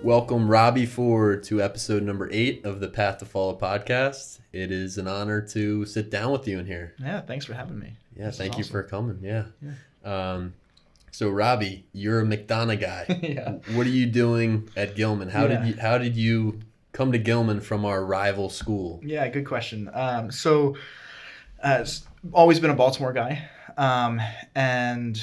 Welcome, Robby Ford, to episode number 8 of the Path to Follow podcast. It is an honor to sit down with you in here. Yeah, thanks for having me. Yeah, This is thank you awesome. for coming. Yeah. So, Robby, you're a McDonogh guy. Yeah. What are you doing at Gilman? How Yeah. did you come to Gilman from our rival school? Yeah, good question. Always been a Baltimore guy, and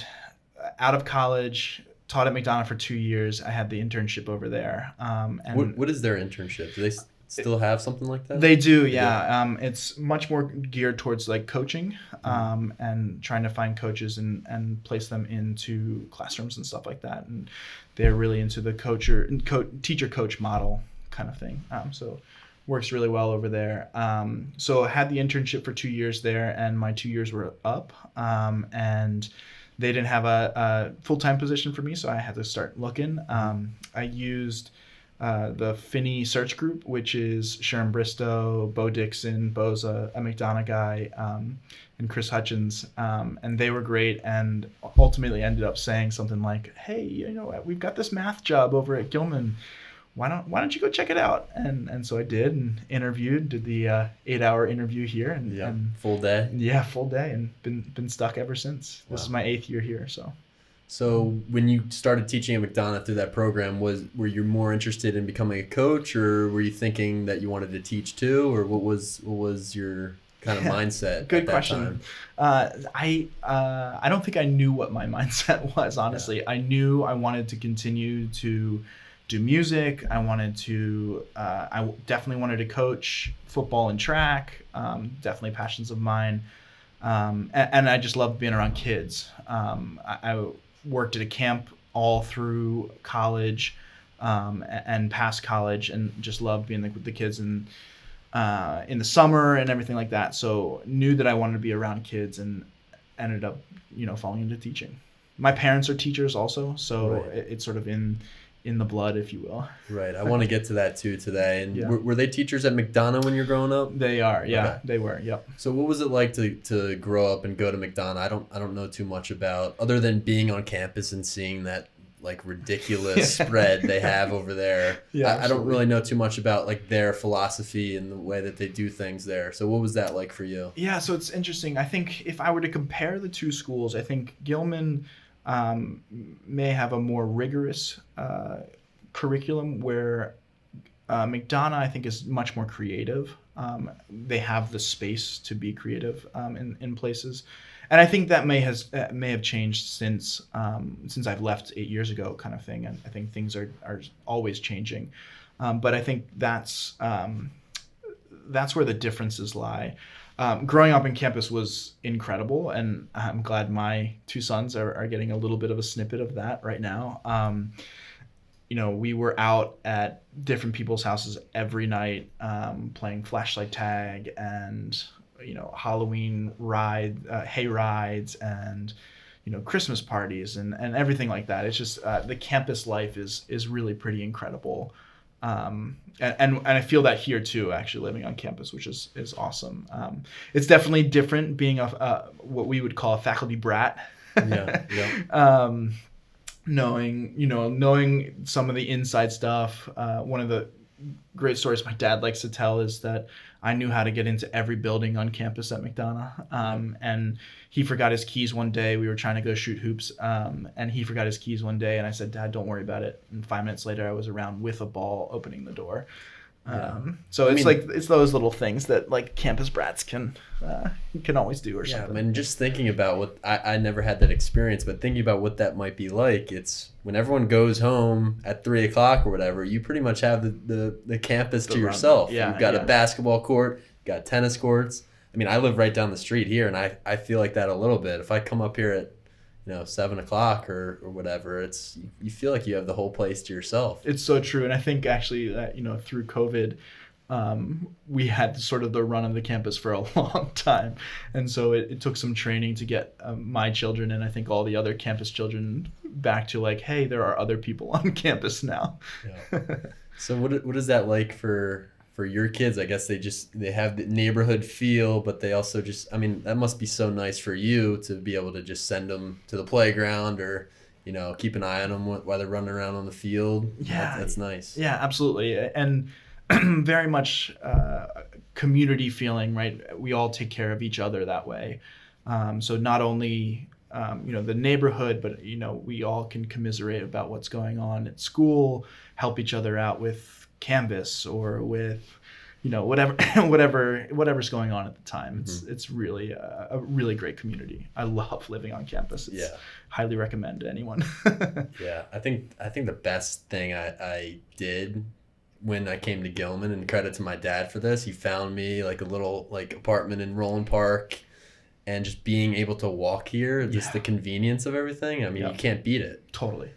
out of college, taught at McDonogh for 2 years. I had the internship over there. And What is their internship? Do they still have something like that? They do, yeah. It's much more geared towards like coaching, and trying to find coaches and place them into classrooms and stuff like that. And they're really into the teacher coach model kind of thing. So works really well over there. So I had the internship for 2 years there, and my 2 years were up. And they didn't have a full-time position for me, so I had to start looking. I used the Finney search group, which is Sharon Bristow, Bo Dixon, Bo's a McDonogh guy, and Chris Hutchins, and they were great, and ultimately ended up saying something like, "Hey, we've got this math job over at Gilman. Why don't you go check it out?" And so I did, and interviewed, did the 8-hour interview here, and full day. Yeah, full day, and been stuck ever since. This is my 8th year here, so. So when you started teaching at McDonogh through that program, were you more interested in becoming a coach, or were you thinking that you wanted to teach too, or what was your kind of mindset? Good at that question. time? I don't think I knew what my mindset was, honestly. Yeah. I knew I wanted to continue to do music. I definitely wanted to coach football and track. Definitely passions of mine. And I just loved being around kids. I worked at a camp all through college, and past college, and just loved being with the kids in the summer and everything like that. So knew that I wanted to be around kids, and ended up, falling into teaching. My parents are teachers also, so Right. It's sort of in the blood, if you will. Right. I want to get to that too today. And Yeah. were they teachers at McDonogh when you're growing up? They are, yeah. Okay. They were, yep. So what was it like to grow up and go to McDonogh? I don't know too much about, other than being on campus and seeing that like ridiculous spread they have over there. Yeah, I don't really know too much about like their philosophy and the way that they do things there. So what was that like for you? Yeah, so it's interesting. I think if I were to compare the two schools, I think Gilman may have a more rigorous curriculum, where McDonogh, I think, is much more creative. They have the space to be creative in places, and I think that may have changed since I've left 8 years ago, kind of thing. And I think things are always changing, but I think that's where the differences lie. Growing up in campus was incredible, and I'm glad my 2 sons are getting a little bit of a snippet of that right now. We were out at different people's houses every night, playing flashlight tag and, Halloween hay rides, and, Christmas parties and everything like that. It's just the campus life is really pretty incredible. And I feel that here too, actually living on campus, which is awesome. It's definitely different being what we would call a faculty brat. Yeah. Knowing some of the inside stuff. One of the great stories my dad likes to tell is that I knew how to get into every building on campus at McDonogh. And he forgot his keys one day. We were trying to go shoot hoops, and he forgot his keys one day. And I said, "Dad, don't worry about it." And 5 minutes later, I was around with a ball opening the door. So it's those little things that like campus brats can always do or something. Yeah, and just thinking about what I never had that experience, but thinking about what that might be like, it's when everyone goes home at 3:00 or whatever, you pretty much have the campus to yourself. Yeah, you've got a basketball court, you've got tennis courts. I mean, I live right down the street here, and I feel like that a little bit. If I come up here at 7:00 or whatever, you feel like you have the whole place to yourself. It's so true. And I think actually that, through COVID, we had sort of the run of the campus for a long time. And so it took some training to get my children, and I think all the other campus children, back to like, hey, there are other people on campus now. Yeah. So what is that like for your kids? I guess they have the neighborhood feel, but they also that must be so nice for you to be able to just send them to the playground or keep an eye on them while they're running around on the field. Yeah, That's nice. Yeah, absolutely. And very much community feeling, right? We all take care of each other that way. So not only the neighborhood, but we all can commiserate about what's going on at school, help each other out with Canvas or with whatever's going on at the time. It's really a really great community. I love living on campus. Highly recommend to anyone. Yeah, I think the best thing I did when I came to Gilman, and credit to my dad for this, he found me like a little apartment in Roland Park, and just being able to walk here, just the convenience of everything. I mean, you can't beat it. Totally.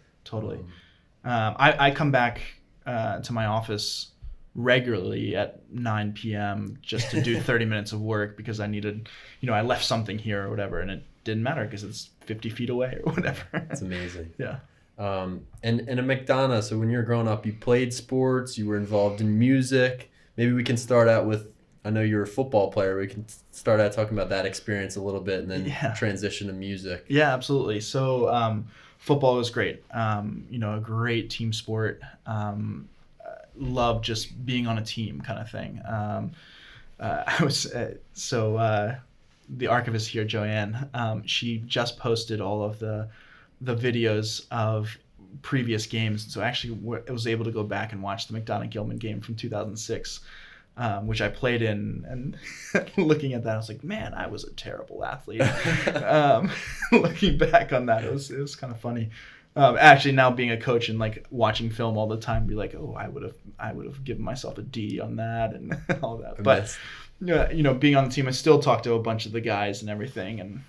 I come back to my office regularly at 9 p.m. just to do 30 minutes of work because I needed, I left something here or whatever, and it didn't matter because it's 50 feet away or whatever. It's amazing. Yeah. And at McDonogh, so when you were growing up, you played sports, you were involved in music. Maybe we can start out with, I know you're a football player. We can start out talking about that experience a little bit and then transition to music. Yeah, absolutely. So football was great. A great team sport. Love just being on a team kind of thing. I was the archivist here, Joanne. She just posted all of the videos of previous games. So actually, I was able to go back and watch the McDonogh Gilman game from 2006, which I played in. And looking at that, I was like, man, I was a terrible athlete. Looking back on that, it was kind of funny. Actually, now being a coach and watching film all the time, be like, oh, I would have given myself a D on that and all that. But being on the team, I still talk to a bunch of the guys and everything,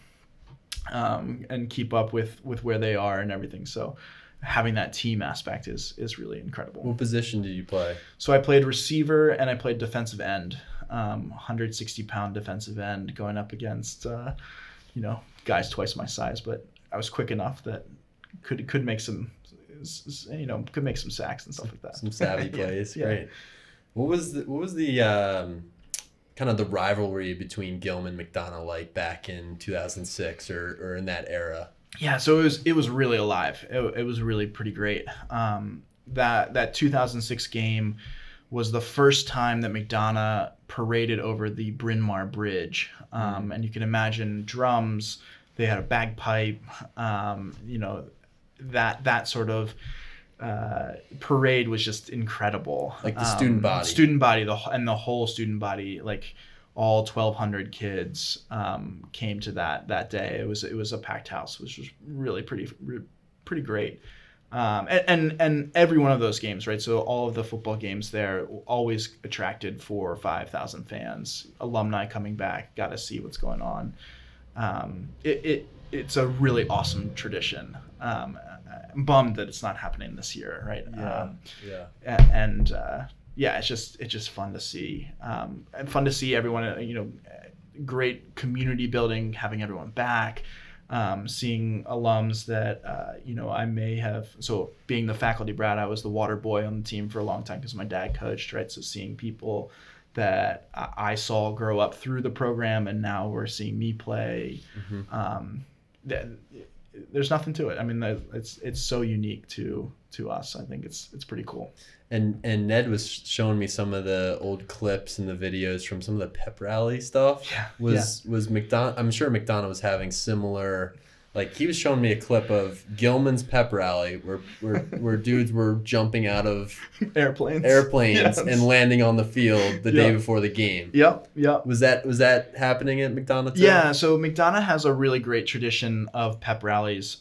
and keep up with where they are and everything. So having that team aspect is really incredible. What position did you play? So I played receiver and I played defensive end, 160-pound defensive end, going up against guys twice my size, but I was quick enough that could make some sacks and stuff like that. Some savvy plays. Yeah. Great. What was the kind of the rivalry between Gilman and McDonogh like back in 2006 or in that era? Yeah, so it was really alive. It was really pretty great. That 2006 game was the first time that McDonogh paraded over the Bryn Mawr Bridge, and you can imagine drums. They had a bagpipe, that sort of parade was just incredible. Like the student body, the whole student body, all 1,200 kids came to that day. It was a packed house, which was really pretty great. And every one of those games, right? So all of the football games there always attracted 4,000 or 5,000 fans, alumni coming back, got to see what's going on. It's a really awesome tradition. I'm bummed that it's not happening this year, right? It's just fun to see, and fun to see everyone. Great community building, having everyone back, seeing alums that I may have. So being the faculty brat, I was the water boy on the team for a long time because my dad coached, right? So seeing people that I saw grow up through the program, and now we're seeing me play. There's nothing to it. I mean, it's so unique to us. I think it's pretty cool. And Ned was showing me some of the old clips and the videos from some of the pep rally stuff. Was McDonogh? I'm sure McDonogh was having similar. He was showing me a clip of Gilman's pep rally where dudes were jumping out of airplanes and landing on the field the day before the game. Yep. Was that happening at McDonogh too? Yeah, so McDonogh has a really great tradition of pep rallies.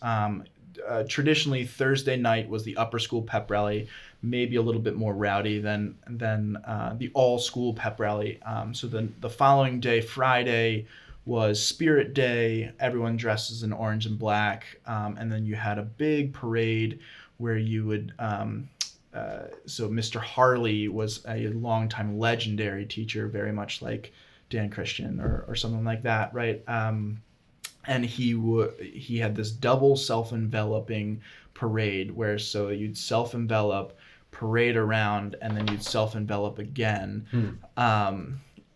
Traditionally, Thursday night was the upper school pep rally, maybe a little bit more rowdy than the all school pep rally. So then the following day, Friday, was Spirit Day. Everyone dresses in orange and black, and then you had a big parade where you would. So Mr. Harley was a longtime legendary teacher, very much like Dan Christian or something like that, right? And he had this double self-enveloping parade where so you'd self-envelop, parade around, and then you'd self-envelop again.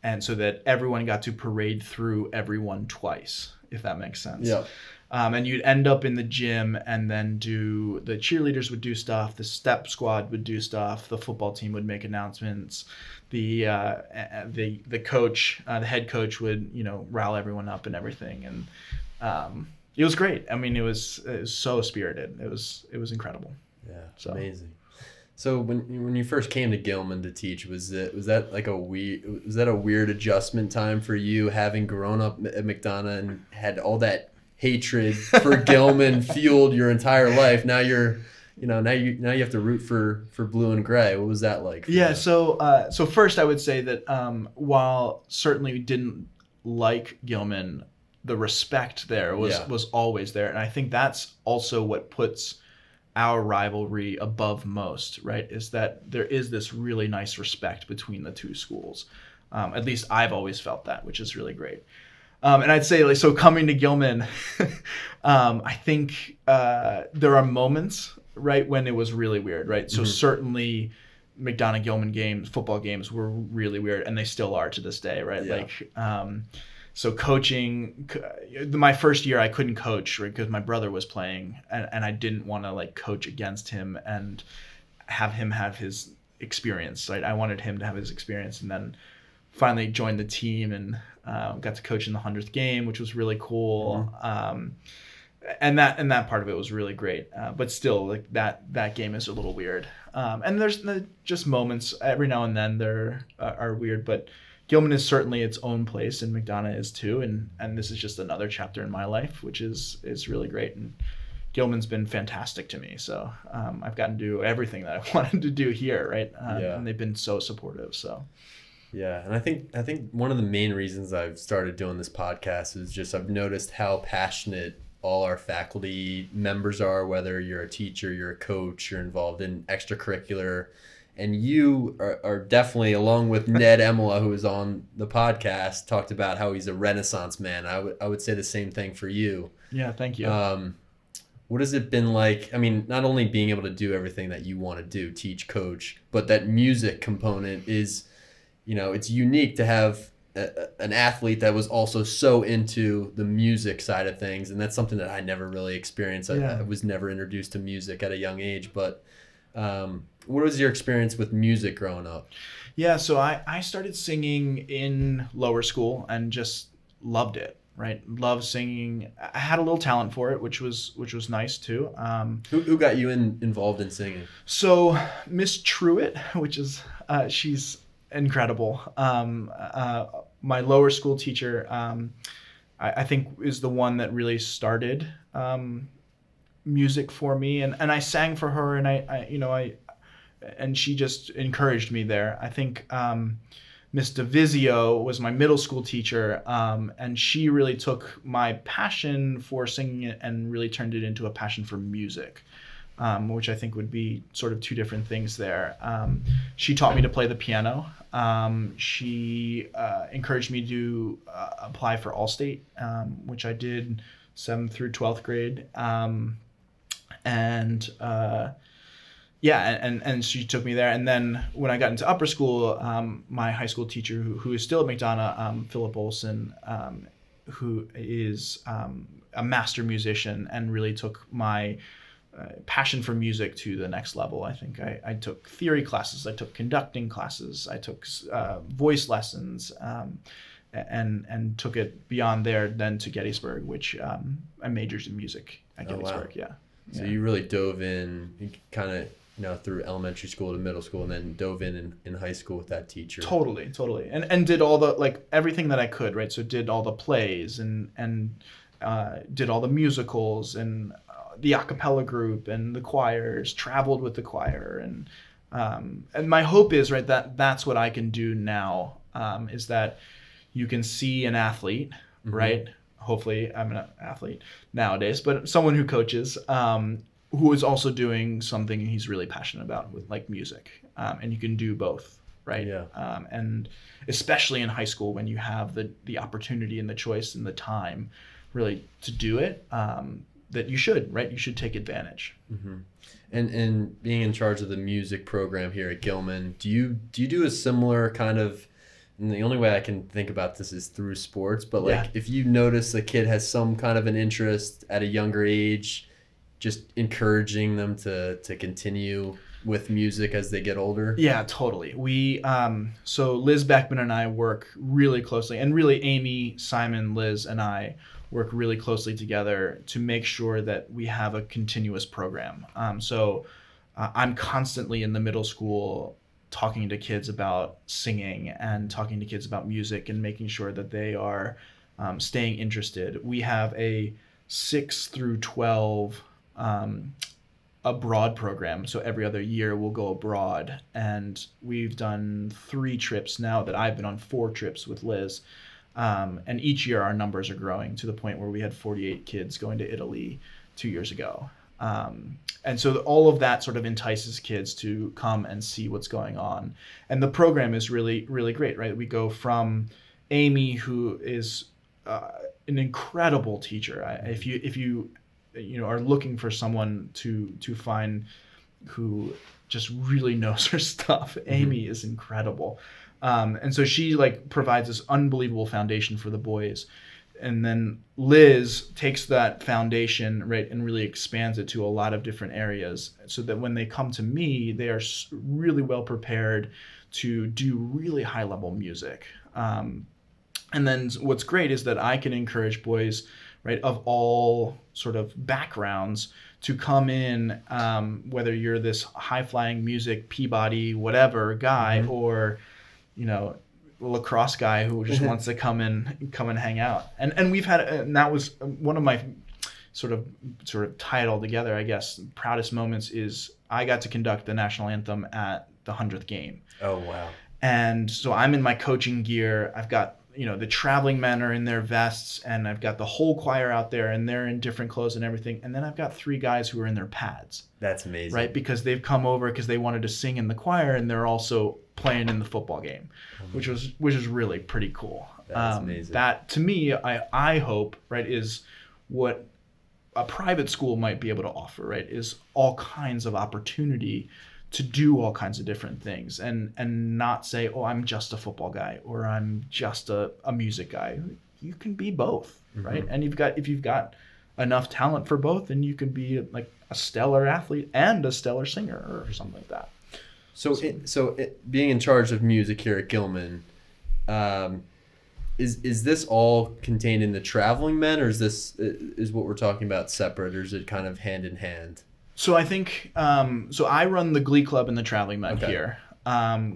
And so that everyone got to parade through everyone twice, if that makes sense. Yeah. And you'd end up in the gym, and then the cheerleaders would do stuff, the step squad would do stuff, the football team would make announcements, the coach, the head coach would, rile everyone up and everything. And it was great. I mean, it was so spirited. It was incredible. Yeah, so amazing. So when you first came to Gilman to teach, was that a weird adjustment time for you, having grown up at McDonogh and had all that hatred for Gilman fueled your entire life? Now you have to root for blue and gray. What was that like for Yeah, you? so first I would say that while certainly we didn't like Gilman, the respect there was always there, and I think that's also what puts our rivalry above most, right? Is that there is this really nice respect between the two schools. At least I've always felt that, which is really great. And I'd say, so coming to Gilman, I think there are moments, right, when it was really weird, right? So certainly McDonogh Gilman games, football games, were really weird, and they still are to this day, right? Yeah. So coaching, my first year I couldn't coach, right, because my brother was playing, and I didn't want to coach against him and have him have his experience, right? I wanted him to have his experience, and then finally joined the team and got to coach in the 100th game, which was really cool. And that part of it was really great. But still, that game is a little weird. And there's just moments every now and then there are weird, but Gilman is certainly its own place, and McDonogh is too. And this is just another chapter in my life, which is really great. And Gilman's been fantastic to me. So I've gotten to do everything that I wanted to do here, right? And they've been so supportive. So. Yeah, and I think one of the main reasons I've started doing this podcast is just I've noticed how passionate all our faculty members are, whether you're a teacher, you're a coach, you're involved in extracurricular. And you are definitely, along with Ned Emola, who is on the podcast, talked about how he's a Renaissance man. I would say the same thing for you. Yeah, thank you. What has it been like? I mean, not only being able to do everything that you want to do, teach, coach, but that music component is, it's unique to have an athlete that was also so into the music side of things. And that's something that I never really experienced. I was never introduced to music at a young age, but what was your experience with music growing up? Yeah, so I started singing in lower school and just loved it, right? Loved singing. I had a little talent for it, which was nice too. Who got you involved in singing? So Miss Truitt, which is she's incredible. My lower school teacher, I think, is the one that really started music for me, and I sang for her, and and she just encouraged me there. I think Miss DeVizio was my middle school teacher, and she really took my passion for singing and really turned it into a passion for music, which I think would be sort of two different things there. She taught me to play the piano. She encouraged me to apply for Allstate, which I did 7th through 12th grade. And she took me there. And then when I got into upper school, my high school teacher, who is still at McDonogh, Philip Olson, who is a master musician and really took my passion for music to the next level. I think I took theory classes, I took conducting classes, I took voice lessons, and took it beyond there then to Gettysburg, which I majored in music at Gettysburg. Oh, wow. Yeah. So you really dove in kind of, through elementary school to middle school, and then dove in high school with that teacher. Totally. And did all the, everything that I could, right? So did all the plays and did all the musicals and the a cappella group and the choirs, traveled with the choir. And my hope is, right, that's what I can do now, is that you can see an athlete, right? Hopefully I'm an athlete nowadays, but someone who coaches, who is also doing something he's really passionate about with music. And you can do both, right? Yeah. And especially in high school when you have the opportunity and the choice and the time really to do it, that you should, right? You should take advantage. Mm-hmm. And being in charge of the music program here at Gilman, do you do a similar kind of, and the only way I can think about this is through sports, but like Yeah. if you notice a kid has some kind of an interest at a younger age, just encouraging them to continue with music as they get older. Yeah, totally. We so Liz Beckman and I work really closely, and really Amy, Simon, Liz, and I work really closely together to make sure that we have a continuous program. I'm constantly in the middle school talking to kids about singing and talking to kids about music and making sure that they are staying interested. We have a 6 through 12 abroad program. So every other year we'll go abroad, and we've done 3 trips now that I've been on 4 trips with Liz. And each year our numbers are growing to the point where we had 48 kids going to Italy 2 years ago. And so all of that sort of entices kids to come and see what's going on. And the program is really, really great, right? We go from Amy, who is an incredible teacher. If you are looking for someone to find who just really knows her stuff, Amy is incredible. And so she like provides this unbelievable foundation for the boys. And then Liz takes that foundation, right, and really expands it to a lot of different areas so that when they come to me, they are really well prepared to do really high level music. And then what's great is that I can encourage boys, right, of all sort of backgrounds to come in, whether you're this high flying music, Peabody, whatever guy, or, lacrosse guy who just wants to come and hang out. And we've had, and that was one of my sort of tie it all together, I guess, proudest moments is I got to conduct the national anthem at the 100th game. Oh, wow. And so I'm in my coaching gear. I've got, the traveling men are in their vests, and I've got the whole choir out there, and they're in different clothes and everything. And then I've got 3 guys who are in their pads. That's amazing. Right? Because they've come over because they wanted to sing in the choir, and they're also playing in the football game, which is really pretty cool. That's amazing. That, to me, I hope, right, is what a private school might be able to offer, right, is all kinds of opportunity to do all kinds of different things and not say, oh, I'm just a football guy or I'm just a music guy. You can be both, right? And if you've got enough talent for both, then you can be like a stellar athlete and a stellar singer or something like that. So being in charge of music here at Gilman, is this all contained in the traveling men, or is what we're talking about separate, or is it kind of hand in hand? So I think, so I run the Glee Club and the Traveling Men here.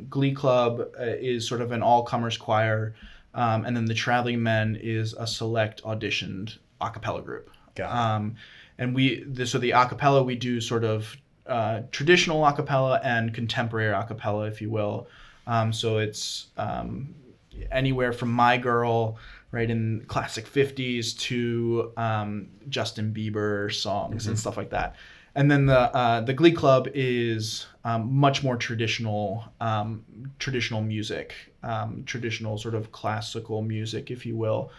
Glee Club is sort of an all-comers choir, and then the Traveling Men is a select auditioned a cappella group. Got it. And so the a cappella, we do sort of traditional a cappella and contemporary a cappella, if you will. So it's anywhere from My Girl, right, in classic 50s to Justin Bieber songs and stuff like that. And then the Glee Club is much more traditional music, traditional sort of classical music, if you will,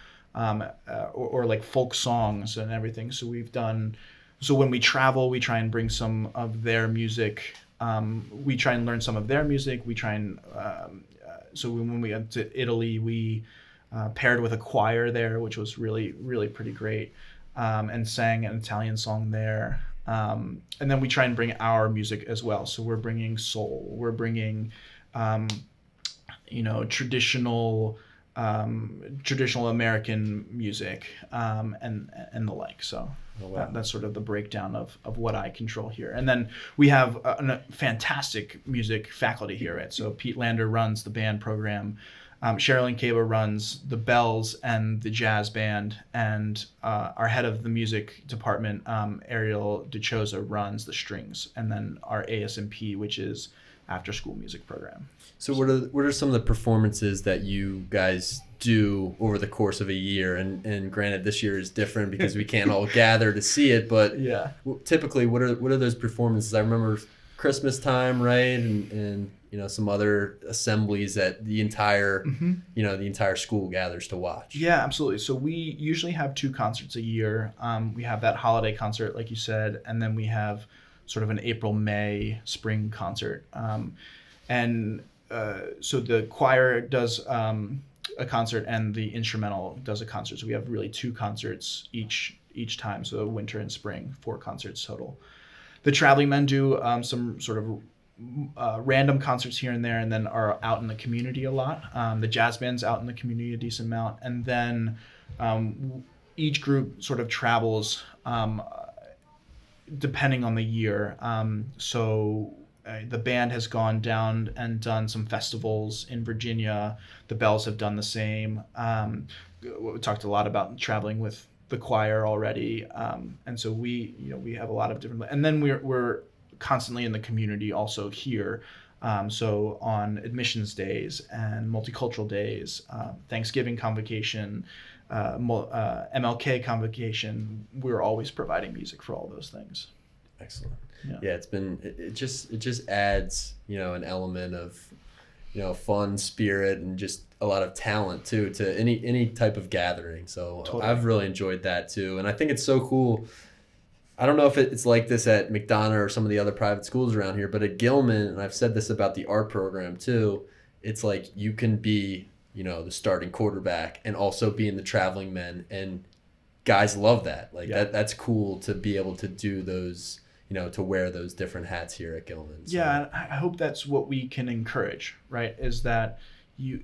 or like folk songs and everything. So when we travel, we try and bring some of their music. We try and learn some of their music. We try and so when we went to Italy, we paired with a choir there, which was really, really pretty great, and sang an Italian song there. And then we try and bring our music as well. So we're bringing soul, we're bringing, traditional American music, and the like. So that's sort of the breakdown of what I control here. And then we have a fantastic music faculty here, right? So Pete Lander runs the band program. Sherilyn Caba runs the bells and the jazz band, and our head of the music department, Ariel DeChosa, runs the strings, and then our ASMP, which is after school music program. So what are some of the performances that you guys do over the course of a year? And granted, this year is different because we can't all gather to see it, but yeah, typically what are those performances? I remember Christmas time, right, and some other assemblies that the entire the entire school gathers to watch. Yeah, absolutely. So we usually have 2 concerts a year. We have that holiday concert, like you said, and then we have sort of an April, May, spring concert. And so the choir does a concert and the instrumental does a concert. So we have really 2 concerts each time. So winter and spring, 4 concerts total. The traveling men do some sort of random concerts here and there, and then are out in the community a lot. The jazz band's out in the community a decent amount, and then each group sort of travels depending on the year. The band has gone down and done some festivals in Virginia. The Bells have done the same. We talked a lot about traveling with the choir already, and so we have a lot of different. And then we're constantly in the community also here. So on admissions days and multicultural days, Thanksgiving convocation, MLK convocation, we're always providing music for all those things. Excellent. Yeah, it just adds, an element of, fun, spirit, and just a lot of talent too to any type of gathering. So totally. I've really enjoyed that too. And I think it's so cool. I don't know if it's like this at McDonogh or some of the other private schools around here, but at Gilman, and I've said this about the art program too, it's like you can be, the starting quarterback and also be in the traveling men, and guys love that. Like that's cool to be able to do those, to wear those different hats here at Gilman. So. Yeah, I hope that's what we can encourage, right? Is that you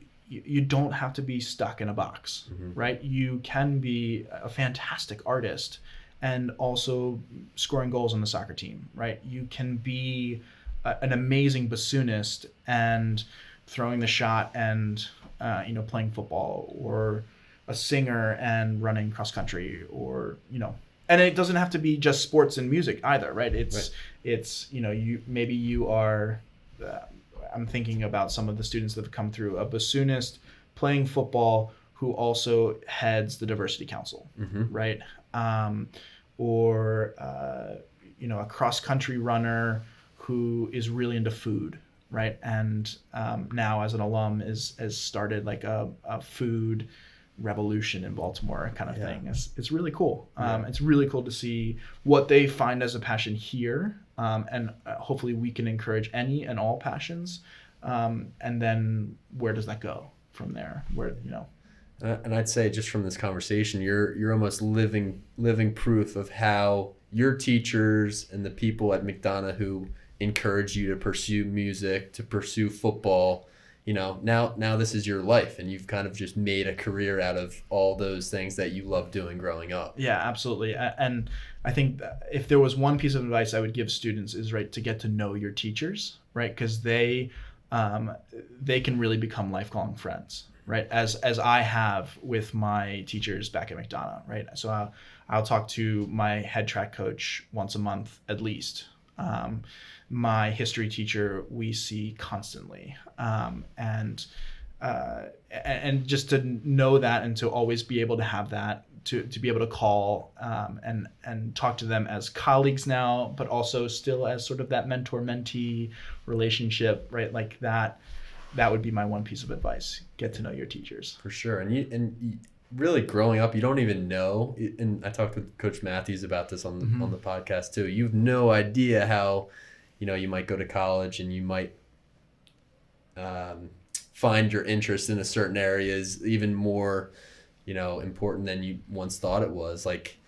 don't have to be stuck in a box, right? You can be a fantastic artist and also scoring goals on the soccer team, right? You can be an amazing bassoonist and throwing the shot and, playing football, or a singer and running cross country, or, and it doesn't have to be just sports and music either, right? It's you are, I'm thinking about some of the students that have come through, a bassoonist playing football who also heads the diversity council, right? Or a cross-country runner who is really into food, right? And now as an alum has started like a food revolution in Baltimore kind of thing. It's really cool. It's really cool to see what they find as a passion here, and hopefully we can encourage any and all passions, and then where does that go from there? And I'd say just from this conversation, you're almost living proof of how your teachers and the people at McDonogh who encourage you to pursue music, to pursue football, now this is your life, and you've kind of just made a career out of all those things that you loved doing growing up. Yeah, absolutely. And I think if there was one piece of advice I would give students is, right, to get to know your teachers, right? Because they can really become lifelong friends, right? As I have with my teachers back at McDonogh, right? So I'll talk to my head track coach once a month at least. My history teacher we see constantly, and just to know that, and to always be able to have that, to be able to call and talk to them as colleagues now, but also still as sort of that mentor-mentee relationship, right? Like that would be my one piece of advice. Get to know your teachers. For sure. And you really growing up, you don't even know, and I talked with Coach Matthews about this on the podcast too. You have no idea how, you might go to college and you might find your interest in a certain area is even more, important than you once thought it was. Like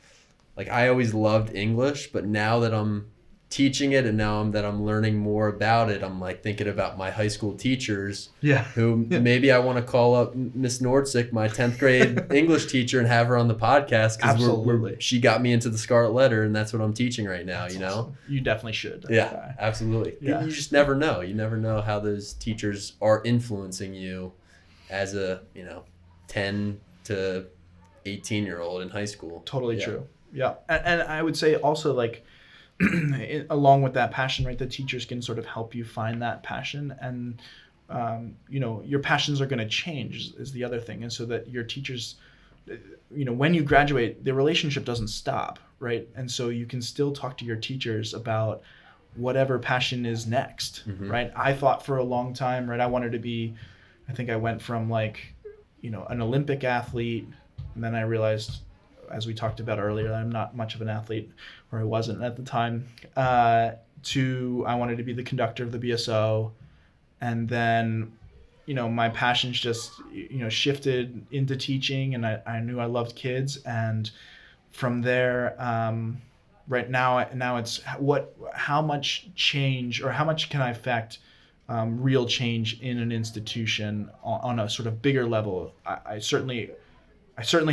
I always loved English, but now that I'm teaching it, and now that I'm learning more about it, I'm like thinking about my high school teachers, who maybe I want to call up Miss Nordsick, my 10th grade English teacher, and have her on the podcast, because she got me into the Scarlet Letter, and that's what I'm teaching right now. That's awesome. You definitely should. Yeah, absolutely. Yeah. You just never know. You never know how those teachers are influencing you as a 10 to 18-year-old in high school. Totally true. Yeah, and I would say also, like, along with that passion, right, the teachers can sort of help you find that passion, and your passions are going to change is the other thing, and so that your teachers, when you graduate, the relationship doesn't stop, right? And so you can still talk to your teachers about whatever passion is next, right? I thought for a long time, right, I wanted to be, I think I went from like, an Olympic athlete, and then I realized, as we talked about earlier, I'm not much of an athlete, or I wasn't at the time, to I wanted to be the conductor of the BSO, And then, my passions just, shifted into teaching, and I knew I loved kids. And from there, right now it's how much change, or how much can I affect real change in an institution on a sort of bigger level. I certainly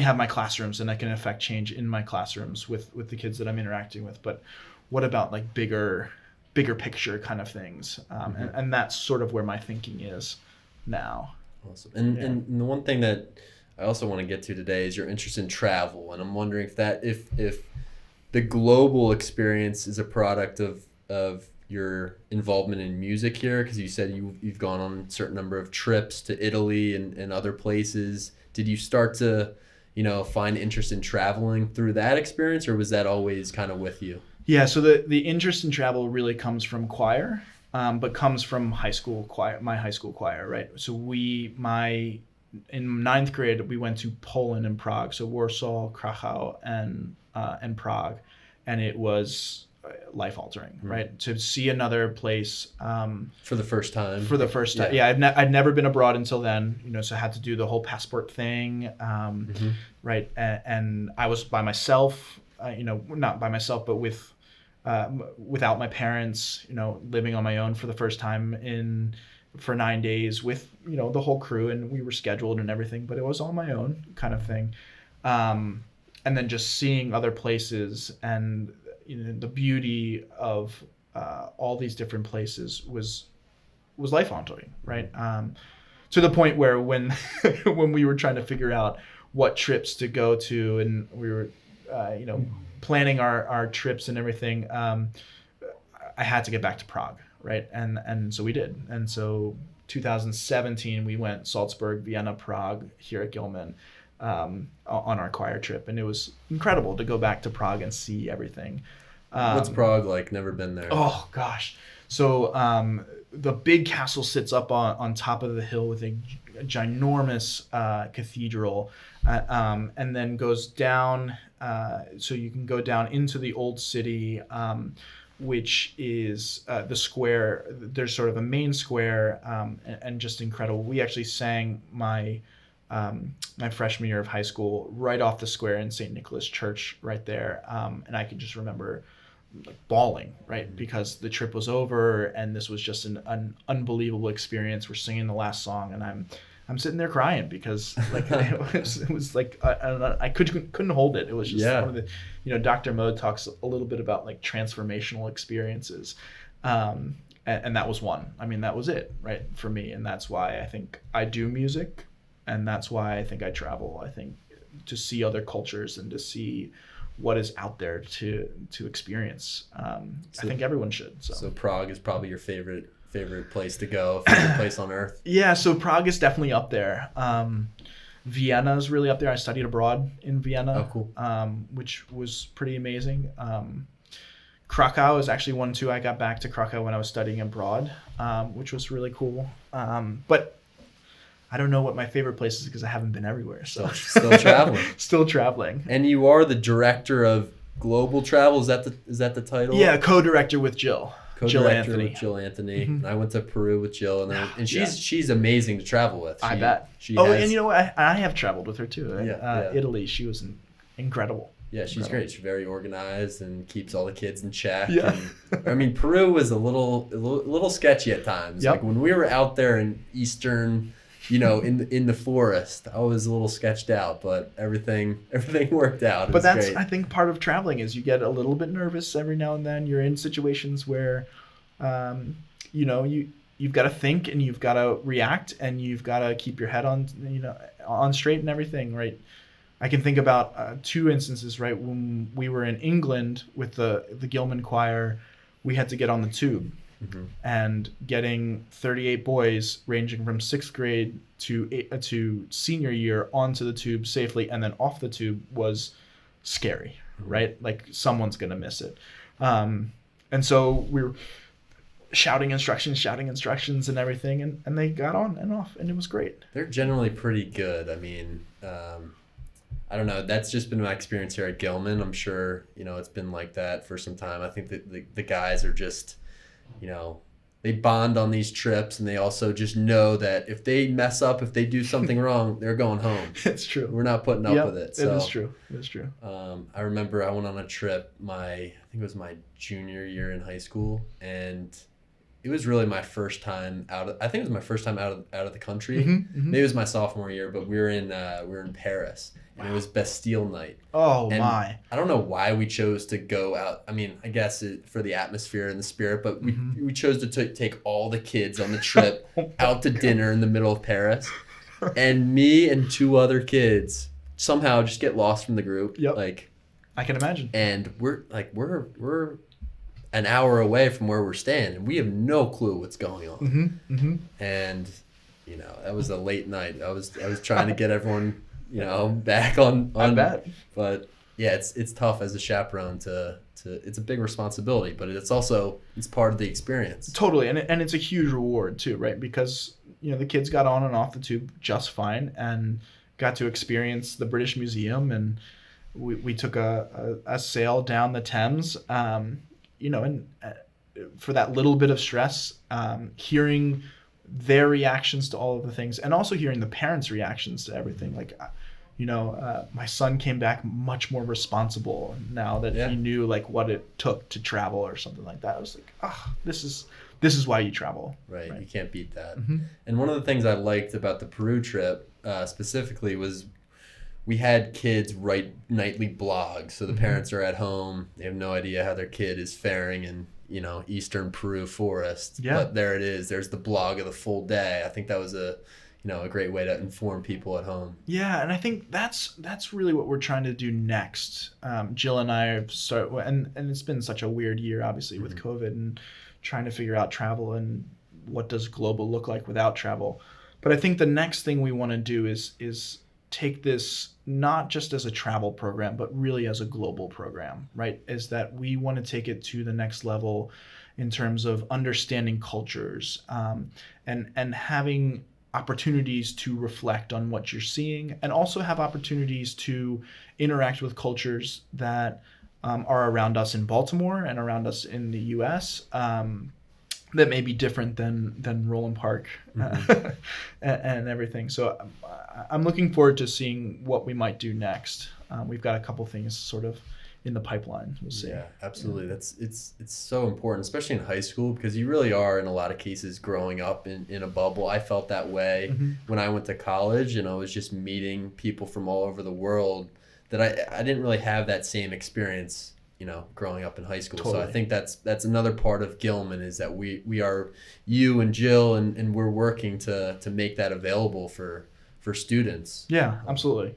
have my classrooms, and I can affect change in my classrooms with the kids that I'm interacting with. But what about like bigger picture kind of things? And that's sort of where my thinking is now. Awesome. And the one thing that I also want to get to today is your interest in travel. And I'm wondering if the global experience is a product of your involvement in music here, because you said you've gone on a certain number of trips to Italy and other places. Did you start to, find interest in traveling through that experience, or was that always kind of with you? Yeah, so the interest in travel really comes from choir, but comes from high school choir, my high school choir, right? So in ninth grade, we went to Poland and Prague, so Warsaw, Krakow, and Prague, and it was life altering, right? To see another place for the first time. Yeah, I'd never been abroad until then, so I had to do the whole passport thing, right? And I was by myself, not by myself, but without my parents, living on my own for the first time for 9 days with the whole crew, and we were scheduled and everything, but it was on my own kind of thing. And then just seeing other places, and the beauty of all these different places was life altering, right? To the point where when we were trying to figure out what trips to go to, and we were planning our trips and everything, I had to get back to Prague, right? And so we did. And so 2017 we went Salzburg, Vienna, Prague here at Gilman, on our choir trip, and it was incredible to go back to Prague and see everything. What's Prague like? Never been there. Oh gosh. So the big castle sits up on top of the hill with a ginormous cathedral, and then goes down, so you can go down into the old city, which is the square. There's sort of a main square, and just incredible. We actually sang my freshman year of high school right off the square in St. Nicholas Church right there, and I can just remember like bawling, right? Because the trip was over, and this was just an unbelievable experience. We're singing the last song, and I'm sitting there crying because like it was like I couldn't hold it. It was just one of the, Dr. Mode talks a little bit about like transformational experiences, and that was one. I mean, that was it, right, for me, and that's why I think I do music, and that's why I think I travel. I think to see other cultures and to see what is out there to experience. I think everyone should. So Prague is probably your favorite place to go, favorite place on earth? Yeah, so Prague is definitely up there. Vienna is really up there. I studied abroad in Vienna, which was pretty amazing. Krakow is actually one too. I got back to Krakow when I was studying abroad, which was really cool. But I don't know what my favorite place is because I haven't been everywhere. So still traveling. Still traveling. And you are the director of global travel. Is that the title? Yeah, co-director with Jill. Jill Anthony. With Jill Anthony. Mm-hmm. And I went to Peru with Jill, and she's amazing to travel with. I bet. And you know what? I have traveled with her too. Right? Italy. She was incredible. Yeah, she's great. She's very organized and keeps all the kids in check. Yeah. And, I mean, Peru was a little sketchy at times. Yep. Like when we were out there in eastern, in the forest, I was a little sketched out, but everything worked out. But that's great. I think part of traveling is you get a little bit nervous every now and then. You're in situations where, you've got to think and you've got to react and you've got to keep your head on straight and everything, right? I can think about two instances, right? When we were in England with the Gilman Choir, we had to get on the tube. Mm-hmm. And getting 38 boys ranging from 6th grade to senior year onto the tube safely and then off the tube was scary, right? Like someone's going to miss it. And so we were shouting instructions and everything, and they got on and off, and it was great. They're generally pretty good. I mean, I don't know. That's just been my experience here at Gilman. I'm sure, it's been like that for some time. I think that the guys are just, they bond on these trips, and they also just know that if they mess up, if they do something wrong, they're going home. It's true. We're not putting up with it. So it is true. It is true. I remember I went on a trip I think it was my junior year in high school, and it was really my first time out of the country. Maybe it was my sophomore year, but we were in Paris, and it was Bastille night. Oh, and my. I don't know why we chose to go out. I mean, I guess for the atmosphere and the spirit, but we chose to take all the kids on the trip out to dinner in the middle of Paris. And me and two other kids somehow just get lost from the group. Yep. Like, I can imagine. And we're an hour away from where we're staying, and we have no clue what's going on. And that was a late night. I was trying to get everyone back on. I bet. But yeah, it's tough as a chaperone to it's a big responsibility, but it's part of the experience. Totally, and it's a huge reward too, right? Because the kids got on and off the tube just fine and got to experience the British Museum, and we took a sail down the Thames. And for that little bit of stress, hearing their reactions to all of the things, and also hearing the parents' reactions to everything. Like, my son came back much more responsible now that he knew like what it took to travel or something like that. I was like, this is why you travel. Right. You can't beat that. And one of the things I liked about the Peru trip specifically was we had kids write nightly blogs. So the parents are at home. They have no idea how their kid is faring in, eastern Peru forest. Yeah. But there it is. There's the blog of the full day. I think that was a great way to inform people at home. Yeah, and I think that's really what we're trying to do next. Jill and I have and it's been such a weird year, obviously, with COVID and trying to figure out travel and what does global look like without travel. But I think the next thing we want to do is take this not just as a travel program, but really as a global program, right? Is that we want to take it to the next level in terms of understanding cultures, and having opportunities to reflect on what you're seeing, and also have opportunities to interact with cultures that are around us in Baltimore and around us in the US, that may be different than Roland Park and everything. So I'm looking forward to seeing what we might do next. We've got a couple things sort of in the pipeline. We'll see. Yeah, absolutely. It's so important, especially in high school, because you really are in a lot of cases growing up in a bubble. I felt that way when I went to college, and I was just meeting people from all over the world that I didn't really have that same experience growing up in high school. Totally. So I think that's another part of Gilman, is that we are you and Jill, and we're working to make that available for students. Yeah, absolutely.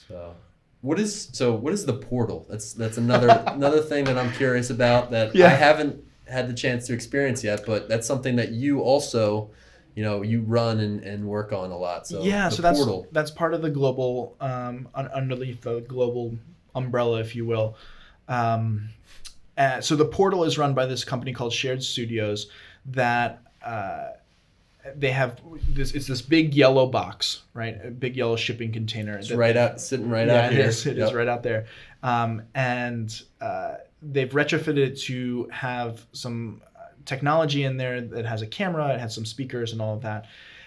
So what is the portal? That's another thing that I'm curious about that I haven't had the chance to experience yet, but that's something that you also you run and work on a lot. So portal. That's part of the global underneath the global umbrella, if you will. So the portal is run by this company called Shared Studios that they have it's this big yellow box, right? A big yellow shipping container. It's sitting right out here. It is right out there. And they've retrofitted it to have some technology in there that has a camera, it has some speakers and all of that.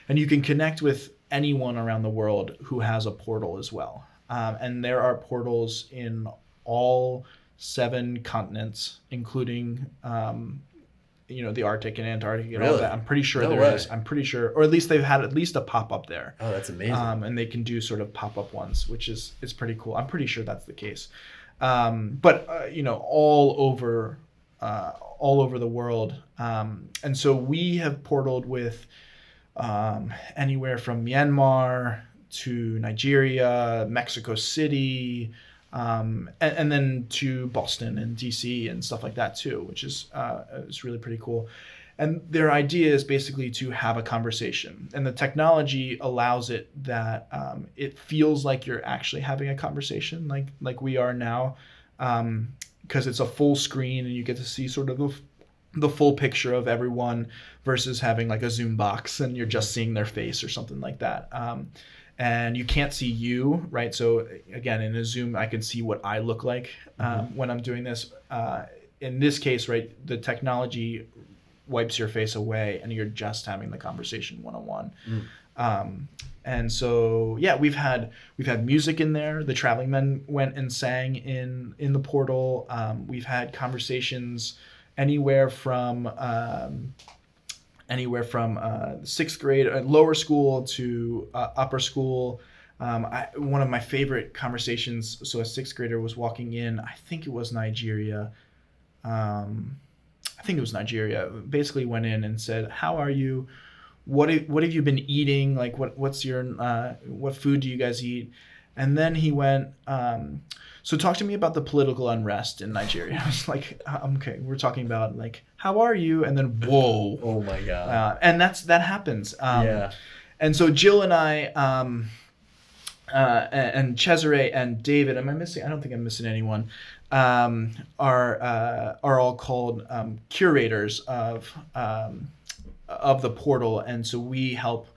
And you can connect with anyone around the world who has a portal as well. And there are portals in all 7 continents, including the Arctic and Antarctic and all that. I'm pretty sure there is. I'm pretty sure, or at least they've had at least a pop-up there. Oh, that's amazing. And they can do sort of pop-up ones, which is pretty cool. I'm pretty sure that's the case. But all over the world. And so we have portaled with anywhere from Myanmar to Nigeria, Mexico City, and then to Boston and DC and stuff like that too, which is really pretty cool. And their idea is basically to have a conversation, and the technology allows it that it feels like you're actually having a conversation, like we are now, because it's a full screen and you get to see sort of the full picture of everyone versus having like a Zoom box and you're just seeing their face or something like that. And you can't see you, right? So again, in a Zoom, I can see what I look like when I'm doing this. In this case, right, the technology wipes your face away and you're just having the conversation one-on-one. And so yeah, we've had music in there. The Traveling Men went and sang in the portal. We've had conversations anywhere from sixth grade, lower school to upper school. One of my favorite conversations. So a sixth grader was walking in. I think it was Nigeria. Basically went in and said, "How are you? What have you been eating? Like what's your what food do you guys eat?" And then he went, "So talk to me about the political unrest in Nigeria." I was like, "Okay, we're talking about like how are you?" And then whoa, oh my god, and that happens. Yeah. And so Jill and I, and Cesare and David, am I missing? I don't think I'm missing anyone. Are all called curators of the portal, and so we help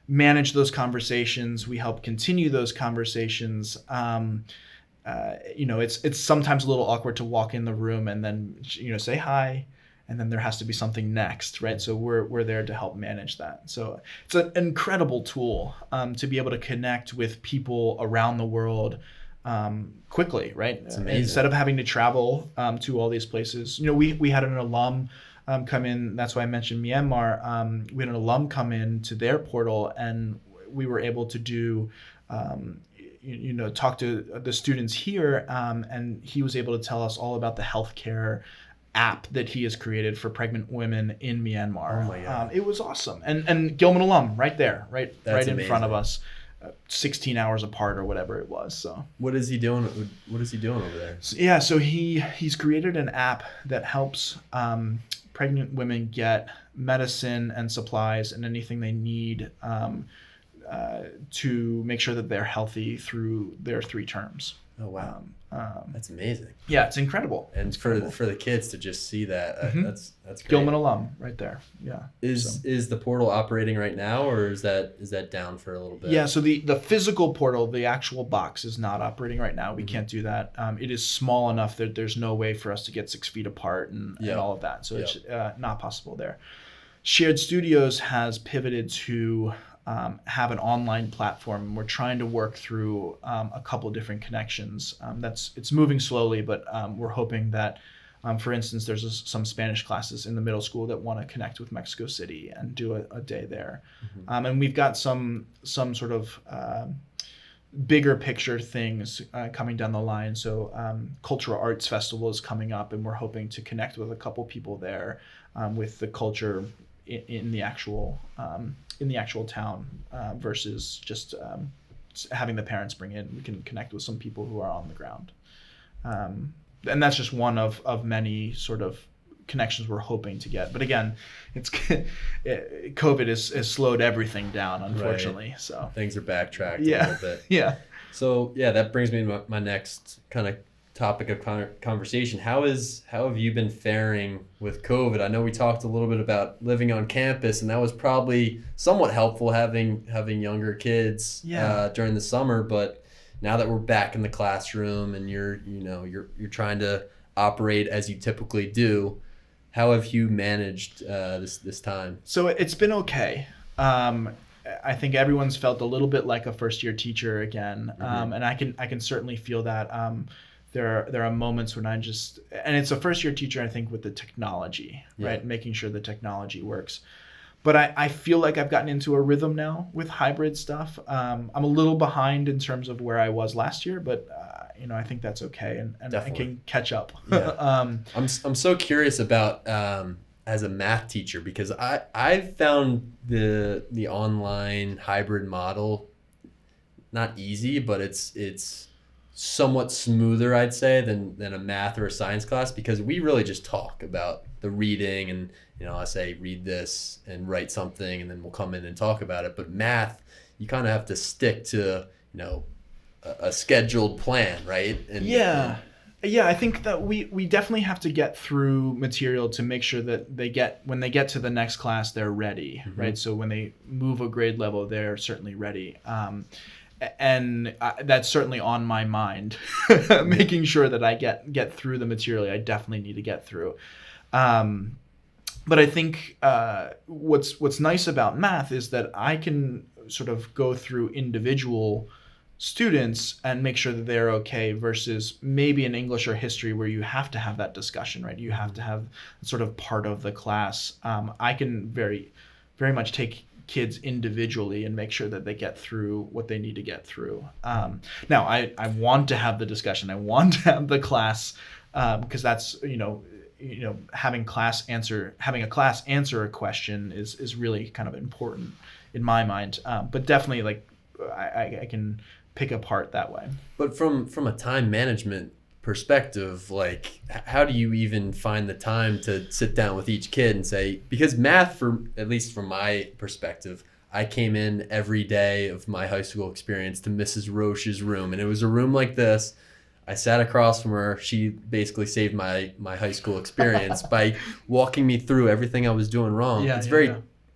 manage those conversations. We help continue those conversations. It's sometimes a little awkward to walk in the room and then say hi, and then there has to be something next, right? So we're there to help manage that. So it's an incredible tool to be able to connect with people around the world quickly, right? It's amazing. Instead of having to travel to all these places. We had an alum come in. That's why I mentioned Myanmar. We had an alum come in to their portal, and we were able to do talk to the students here, and he was able to tell us all about the healthcare app that he has created for pregnant women in Myanmar. Oh my God. It was awesome. And Gilman alum right there, right in amazing. front of us, 16 hours apart or whatever it was. So what is he doing over there? So he's created an app that helps pregnant women get medicine and supplies and anything they need to make sure that they're healthy through their 3 terms. Oh wow, that's amazing. Yeah, it's incredible. And for the kids to just see that, that's great. Gilman alum right there. Yeah. Is the portal operating right now, or is that down for a little bit? Yeah. So the physical portal, the actual box, is not operating right now. We can't do that. It is small enough that there's no way for us to get 6 feet apart and all of that. So it's not possible there. Shared Studios has pivoted to have an online platform. We're trying to work through a couple different connections. It's moving slowly, but we're hoping that, for instance, there's some Spanish classes in the middle school that want to connect with Mexico City and do a day there. And we've got some sort of bigger picture things coming down the line. So Cultural Arts Festival is coming up, and we're hoping to connect with a couple people there with the culture in the actual town versus just having the parents bring in. We can connect with some people who are on the ground. And that's just one of many sort of connections we're hoping to get. But again, COVID has slowed everything down, unfortunately. Right. So things are backtracked a little bit. Yeah. So that brings me to my next kind of topic of conversation. How have you been faring with COVID? I know we talked a little bit about living on campus, and that was probably somewhat helpful having younger kids during the summer. But now that we're back in the classroom and you're trying to operate as you typically do, how have you managed this time? So it's been okay. I think everyone's felt a little bit like a first year teacher again, and I can certainly feel that. There are moments when and it's a first year teacher, I think, with the technology, right? Making sure the technology works. But I feel like I've gotten into a rhythm now with hybrid stuff. I'm a little behind in terms of where I was last year, but I think that's okay, and I can catch up. Yeah. I'm so curious about as a math teacher, because I've found the online hybrid model not easy, but it's somewhat smoother, I'd say, than a math or a science class, because we really just talk about the reading, and I say read this and write something, and then we'll come in and talk about it. But math, you kind of have to stick to a scheduled plan, right? I think that we definitely have to get through material to make sure that when they get to the next class, they're ready, right? So when they move a grade level, they're certainly ready. And that's certainly on my mind, making sure that I get through the material I definitely need to get through. but I think what's nice about math is that I can sort of go through individual students and make sure that they're okay, versus maybe in English or history where you have to have that discussion, right? You have to have sort of part of the class. I can very much take kids individually and make sure that they get through what they need to get through. Now, I want to have the discussion. I want to have the class, because that's, having a class answer a question is really kind of important in my mind. But definitely, like, I can pick apart that way. But from a time management perspective, like, how do you even find the time to sit down with each kid and say, because math, at least from my perspective, I came in every day of my high school experience to Mrs. Roche's room, and it was a room like this. I sat across from her. She basically saved my high school experience by walking me through everything I was doing wrong. Yeah, it's yeah, very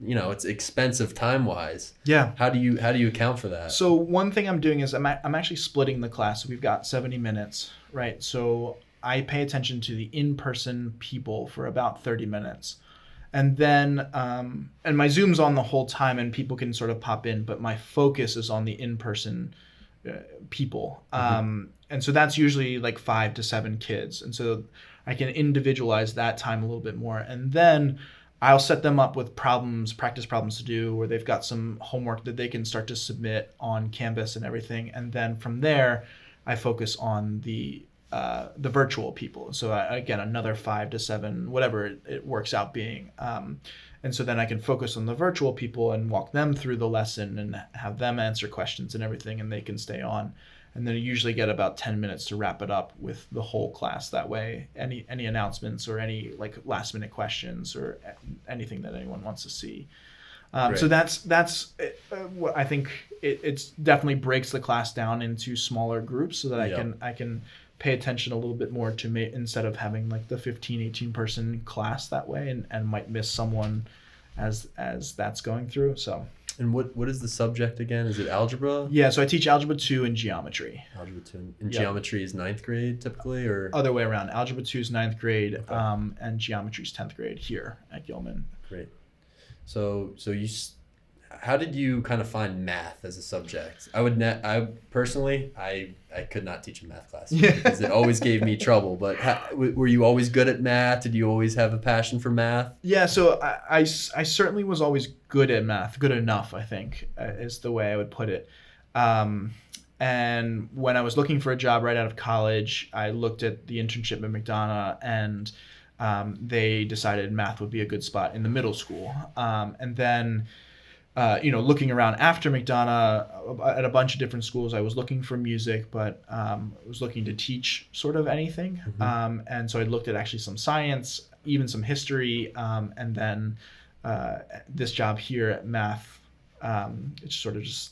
yeah. It's expensive time wise. Yeah. How do you account for that? So one thing I'm doing is I'm actually splitting the class. So we've got 70 minutes, right? So I pay attention to the in-person people for about 30 minutes. And then, and my Zoom's on the whole time and people can sort of pop in, but my focus is on the in-person people. And so that's usually like 5 to 7 kids. And so I can individualize that time a little bit more. And then I'll set them up with practice problems to do, where they've got some homework that they can start to submit on Canvas and everything. And then from there, I focus on the virtual people. So again, another 5 to 7, whatever it works out being. And so then I can focus on the virtual people and walk them through the lesson and have them answer questions and everything, and they can stay on. And then I usually get about 10 minutes to wrap it up with the whole class. That way, any announcements or any like last minute questions or anything that anyone wants to see. So that's what I think. It's definitely breaks the class down into smaller groups so that I can pay attention a little bit more to instead of having like the 15, 18 person class that way and might miss someone as that's going through. So. And what is the subject again? Is it algebra? Yeah, so I teach Algebra 2 and Geometry. Algebra 2. And Geometry is 9th grade typically, or? Other way around. Algebra 2 is 9th grade, and Geometry is 10th grade here at Gilman. Great. So how did you kind of find math as a subject? I personally could not teach a math class because it always gave me trouble. But were you always good at math? Did you always have a passion for math? Yeah, so I certainly was always good at math, good enough, I think, is the way I would put it. And when I was looking for a job right out of college, I looked at the internship at McDonogh, and they decided math would be a good spot in the middle school. And then looking around after McDonogh at a bunch of different schools, I was looking for music, but I was looking to teach sort of anything. And so I looked at actually some science, even some history, and then this job here at math, it sort of just,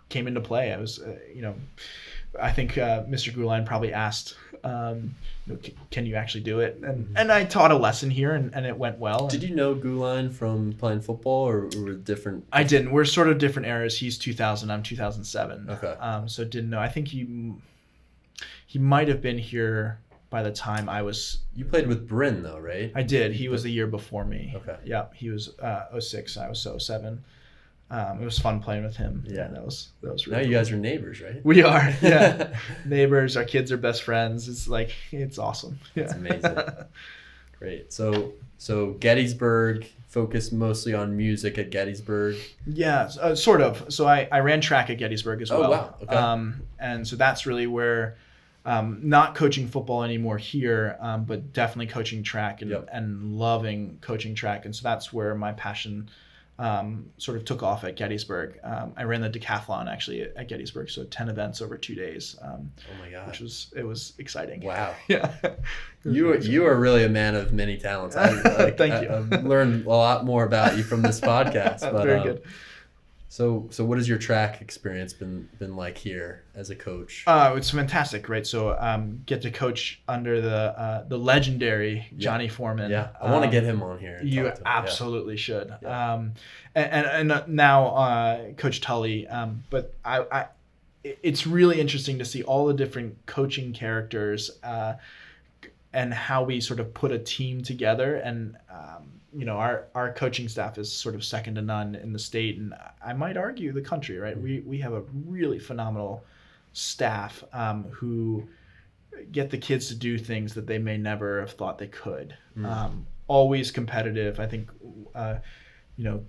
came into play. I was, I think Mr. Guline probably asked, can you actually do it? And I taught a lesson here, and it went well. Did you know Guline from playing football, or were different? I didn't. We're sort of different eras. He's 2000, I'm 2007. Okay. So didn't know. I think he might have been here by the time I was. You played with Bryn though, right? I did. He was the year before me. Okay. Yeah, he was 06. I was 07. It was fun playing with him. Yeah, that was really now you cool. guys are neighbors, right? We are, yeah. Neighbors. Our kids are best friends. It's awesome. Yeah. It's amazing. Great. So Gettysburg, focused mostly on music at Gettysburg. Yeah, sort of. So I ran track at Gettysburg as well. Oh wow. Okay. And so that's really where, not coaching football anymore here, but definitely coaching track and loving coaching track. And so that's where my passion sort of took off at Gettysburg. I ran the decathlon actually at Gettysburg, so 10 events over 2 days. Oh my God. It was exciting. Wow. Yeah. You are really a man of many talents. Thank you. I've learned a lot more about you from this podcast. But, very good. So what has your track experience been like here as a coach? It's fantastic, right? So get to coach under the legendary Johnny Foreman. Yeah, I want to get him on here. You absolutely should. Yeah. And now Coach Tully. But it's really interesting to see all the different coaching characters and how we sort of put a team together. And our coaching staff is sort of second to none in the state, and I might argue the country. Right, we have a really phenomenal staff who get the kids to do things that they may never have thought they could. Always competitive. I think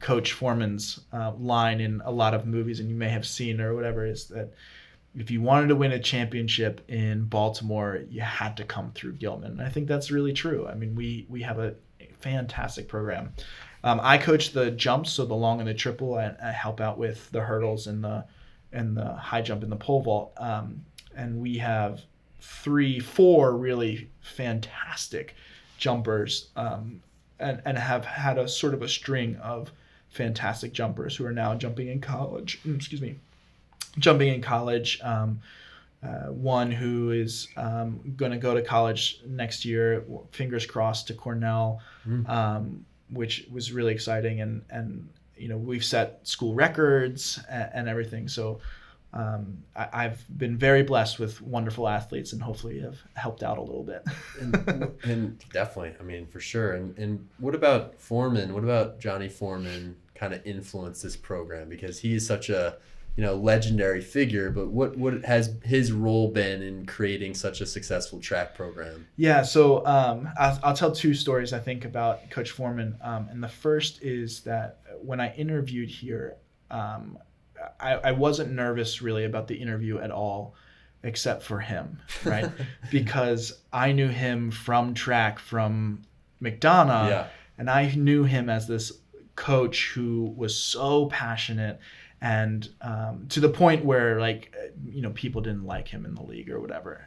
Coach Foreman's line in a lot of movies, and you may have seen or whatever, is that if you wanted to win a championship in Baltimore, you had to come through Gilman. And I think that's really true. I mean, we have a fantastic program. I coach the jumps, so the long and the triple. I help out with the hurdles and the high jump and the pole vault. And we have 4 really fantastic jumpers, and have had a sort of a string of fantastic jumpers who are now jumping in college. Jumping in college. One who is going to go to college next year, fingers crossed, to Cornell, which was really exciting. And we've set school records and everything. So I've been very blessed with wonderful athletes, and hopefully have helped out a little bit. and definitely, I mean, for sure. And what about Foreman? What about Johnny Foreman kind of influenced this program? Because he is such a legendary figure, but what has his role been in creating such a successful track program? Yeah, so I'll tell 2 stories, I think, about Coach Foreman. And the first is that when I interviewed here, I wasn't nervous really about the interview at all, except for him, right? Because I knew him from track, from McDonogh, and I knew him as this coach who was so passionate, and to the point where people didn't like him in the league or whatever,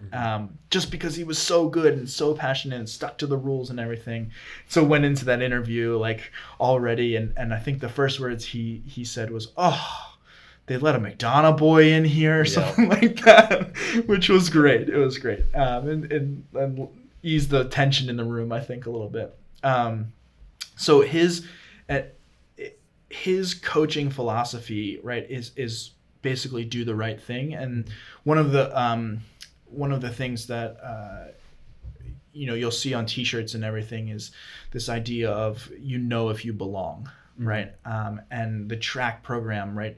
just because he was so good and so passionate and stuck to the rules and everything. So went into that interview already, and I think the first words he said was, "Oh, they let a McDonogh boy in here," or something like that, which was great. It was great, and eased the tension in the room, I think, a little bit. So his coaching philosophy, right, is basically do the right thing. And one of the things that you'll see on T-shirts and everything is this idea of if you belong, right? And the track program, right?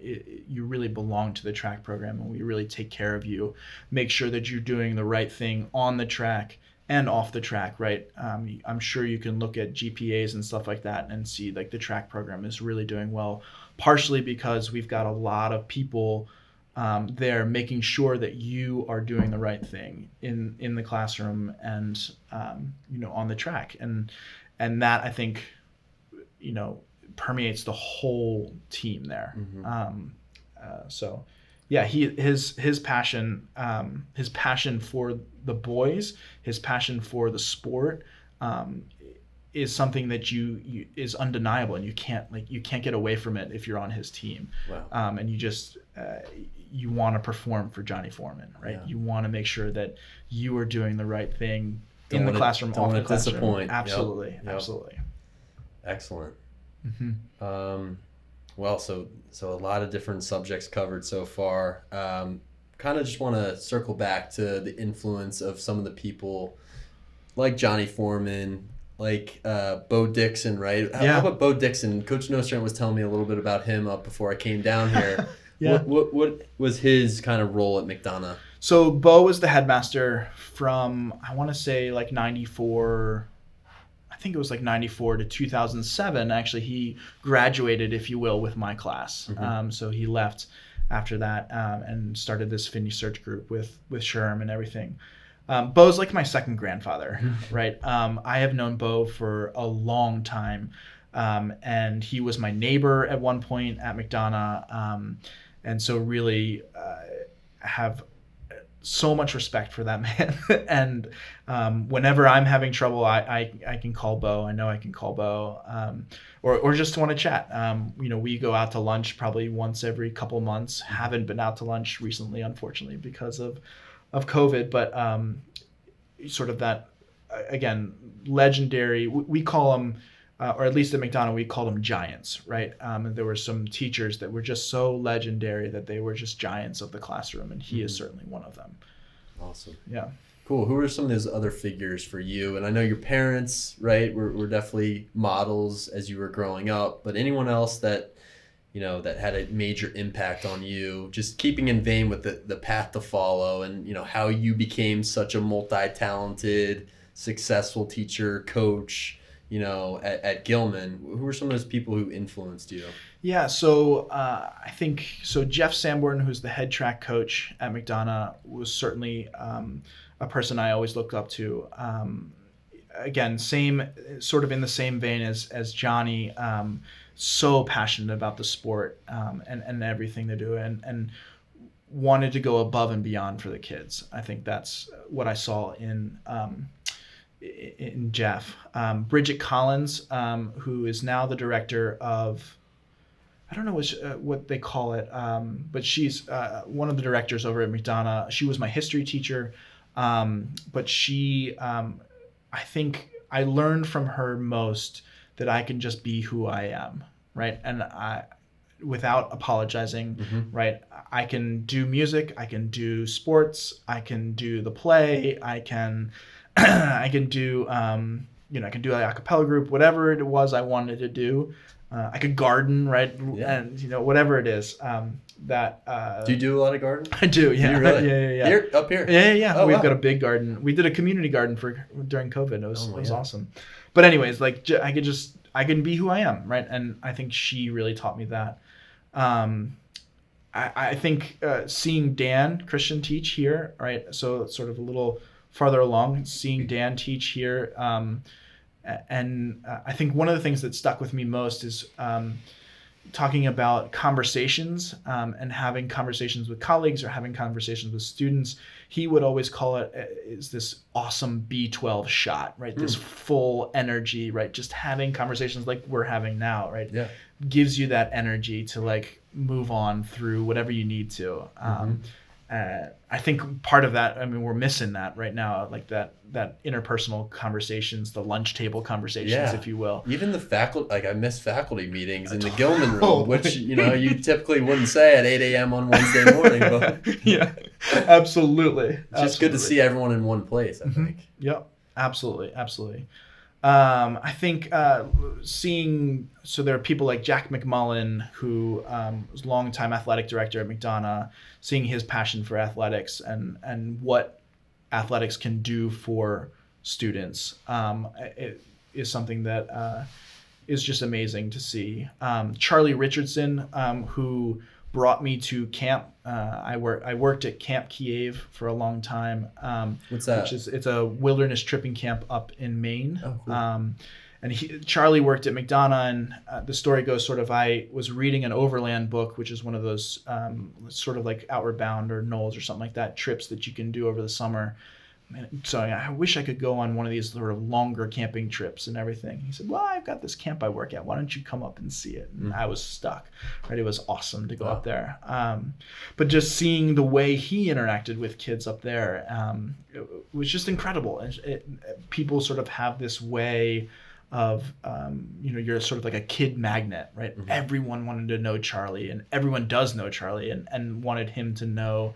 You really belong to the track program, and we really take care of you, make sure that you're doing the right thing on the track and off the track, right? I'm sure you can look at GPAs and stuff like that and see the track program is really doing well, partially because we've got a lot of people there making sure that you are doing the right thing in the classroom and on the track, and that, I think, permeates the whole team there. So yeah, his passion for the boys, his passion for the sport, is something that is undeniable, and you can't get away from it if you're on his team. Wow. And you just you want to perform for Johnny Foreman, right? Yeah. You want to make sure that you are doing the right thing in the classroom, off the classroom. Disappoint. Absolutely, yep. Absolutely. Excellent. Well, so a lot of different subjects covered so far. Kind of just want to circle back to the influence of some of the people like Johnny Foreman, like Bo Dixon, right? How about Bo Dixon? Coach Nostrand was telling me a little bit about him up before I came down here. Yeah. What was his kind of role at McDonogh? So Bo was the headmaster from, I want to say 94. I think it was 94 to 2007. Actually, he graduated, if you will, with my class. So he left after that and started this Finney Search group with Sherm and everything. Bo's like my second grandfather, right? I have known Bo for a long time, and he was my neighbor at one point at McDonogh, and so really have so much respect for that man. And whenever I'm having trouble, I can call Bo. I know I can call Bo, or just want to chat. We go out to lunch probably once every couple months. Haven't been out to lunch recently, unfortunately, because of COVID. But sort of that, again, legendary. We call them, or at least at McDonogh, we called them giants, right? And there were some teachers that were just so legendary that they were just giants of the classroom, and he is certainly one of them. Awesome. Yeah. Cool. Who are some of those other figures for you? And I know your parents, right, were definitely models as you were growing up, but anyone else that, that had a major impact on you, just keeping in vein with the path to follow and, how you became such a multi-talented, successful teacher, coach, at Gilman. Who are some of those people who influenced you? Yeah, so I think Jeff Sanborn, who's the head track coach at McDonogh, was certainly a person I always looked up to. Again, sort of in the same vein as Johnny, so passionate about the sport and everything they do, and wanted to go above and beyond for the kids. I think that's what I saw in Jeff. Bridget Collins, who is now the director of, I don't know what they call it, but she's one of the directors over at McDonogh. She was my history teacher, but she, I think I learned from her most that I can just be who I am, right? And without apologizing, right? I can do music, I can do sports, I can do the play, I can do, I can do an a cappella group, whatever it was I wanted to do. I could garden, right? Yeah. And, whatever it is do you do a lot of gardening? I do, yeah. Do you really? Yeah. Here? Up here? Yeah. Oh, We've wow. got a big garden. We did a community garden during COVID. It was awesome. But anyways, I can be who I am, right? And I think she really taught me that. I think seeing Dan Christian teach here, right? So sort of a little farther along, seeing Dan teach here, and I think one of the things that stuck with me most is talking about conversations and having conversations with colleagues or having conversations with students. He would always call it is this awesome B12 shot, right? This full energy, right? Just having conversations like we're having now, right? Yeah. Gives you that energy to move on through whatever you need to. I think part of that, we're missing that right now, like that interpersonal conversations, the lunch table conversations, if you will. Even the faculty, I miss faculty meetings in the Gilman room, which, you typically wouldn't say at 8 a.m. on Wednesday morning. But yeah, absolutely. It's just good to see everyone in one place, I think. Yep, absolutely. I think so there are people like Jack McMullen, who was a longtime athletic director at McDonogh, seeing his passion for athletics and what athletics can do for students. It is something that is just amazing to see. Charlie Richardson, who brought me to camp. I worked at Camp Kiev for a long time. What's that? It's a wilderness tripping camp up in Maine. Oh, cool. And Charlie worked at McDonogh, and the story goes sort of, I was reading an overland book, which is one of those sort of like Outward Bound or Knowles or something like that, trips that you can do over the summer. So I wish I could go on one of these sort of longer camping trips and everything. He said, well, I've got this camp I work at. Why don't you come up and see it? And I was stuck, right? It was awesome to go up there. But just seeing the way he interacted with kids up there, it was just incredible. People sort of have this way of, you're sort of like a kid magnet, right? Everyone wanted to know Charlie, and everyone does know Charlie, and wanted him to know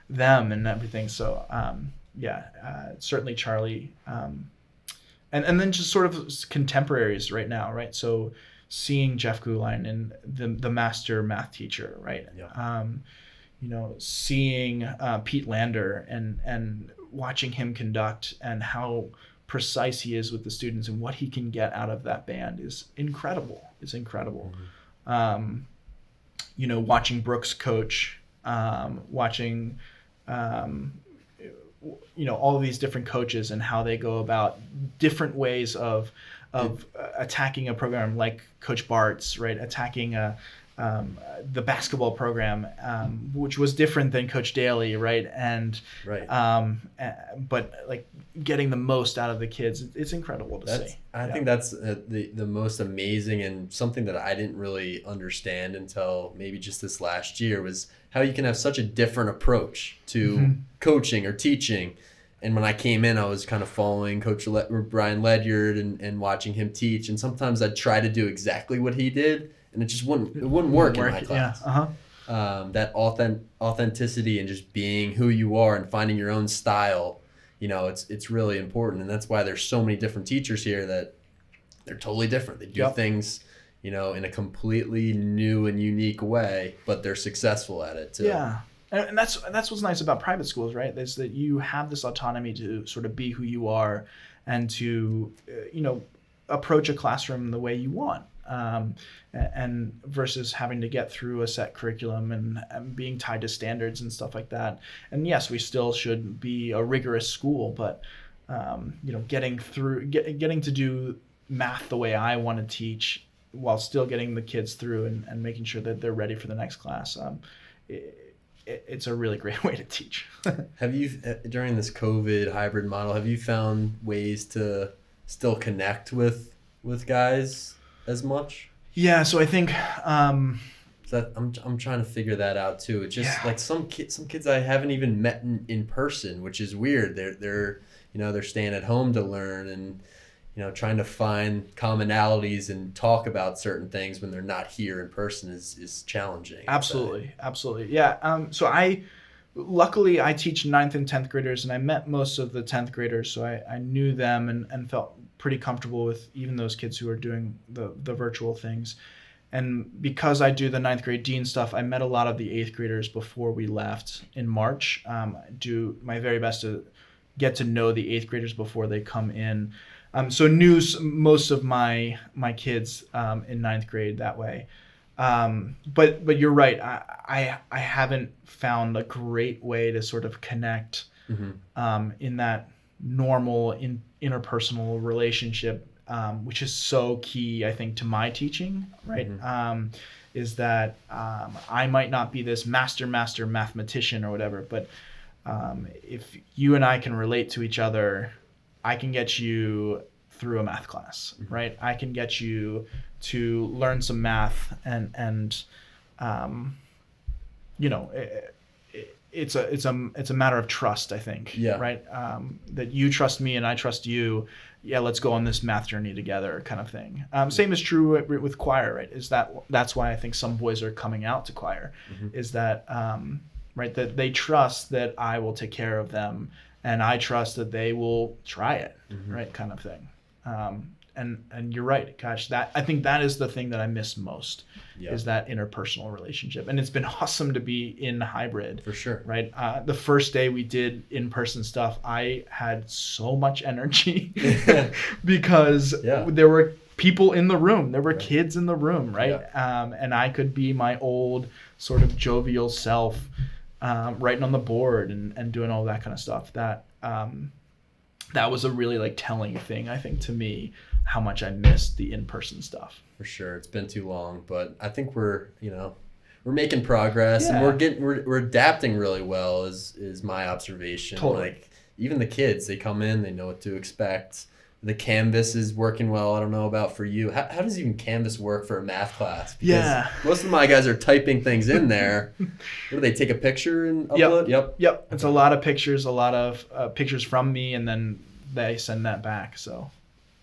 them and everything. So, certainly Charlie, and then just sort of contemporaries right now, right? So seeing Jeff Guline and the master math teacher, right? Yeah. Seeing Pete Lander and watching him conduct and how precise he is with the students and what he can get out of that band is incredible. It's incredible. Watching Brooks coach, watching all of these different coaches and how they go about different ways of attacking a program, like Coach Bart's, right? Attacking the basketball program, which was different than Coach Daly, right? But like getting the most out of the kids, it's incredible to see. I think that's the most amazing, and something that I didn't really understand until maybe just this last year was how you can have such a different approach to coaching or teaching. And when I came in, I was kind of following Coach Brian Ledyard and watching him teach. And sometimes I'd try to do exactly what he did, and it just wouldn't work in my class. That authenticity and just being who you are and finding your own style, it's really important. And that's why there's so many different teachers here that they're totally different. They do things, in a completely new and unique way, but they're successful at it too. Yeah. And that's what's nice about private schools, right? Is that you have this autonomy to sort of be who you are and to, approach a classroom the way you want. And versus having to get through a set curriculum and being tied to standards and stuff like that. And yes, we still should be a rigorous school, but, getting to do math the way I want to teach while still getting the kids through and making sure that they're ready for the next class. It's a really great way to teach. Have you, during this COVID hybrid model, have you found ways to still connect with guys as much? Yeah, so I think I'm trying to figure that out too. It's just like some kids I haven't even met in person, which is weird. They're staying at home to learn and trying to find commonalities and talk about certain things when they're not here in person is challenging. Absolutely. Yeah. So luckily I teach 9th and 10th graders, and I met most of the 10th graders, so I knew them and felt pretty comfortable with even those kids who are doing the virtual things. And because I do the 9th grade dean stuff, I met a lot of the 8th graders before we left in March. I do my very best to get to know the 8th graders before they come in. So knew most of my kids in 9th grade that way. But you're right. I haven't found a great way to sort of connect in that normal interpersonal relationship, which is so key, I think, to my teaching, right? Is that I might not be this master mathematician or whatever, but if you and I can relate to each other, I can get you through a math class, right? I can get you to learn some math and it's a matter of trust, I think, right? That you trust me and I trust you. Yeah, let's go on this math journey together, kind of thing. Same is true with choir, right? That's why I think some boys are coming out to choir, is that right, that they trust that I will take care of them, and I trust that they will try it, right, kind of thing. And you're right, gosh, I think that is the thing that I miss most, is that interpersonal relationship. And it's been awesome to be in hybrid. For sure. Right? The first day we did in-person stuff, I had so much energy because there were people in the room. There were kids in the room, right? And I could be my old sort of jovial self, writing on the board and doing all that kind of stuff. That was a really like telling thing, I think, to me, how much I missed the in-person stuff. For sure. It's been too long, but I think we're making progress and we're adapting really well is my observation. Totally. Like even the kids, they come in, they know what to expect. The Canvas is working well. I don't know about for you. How does even Canvas work for a math class? Because most of my guys are typing things in there. What do they take a picture and upload? Yep. It's a lot of pictures, pictures from me, and then they send that back. So,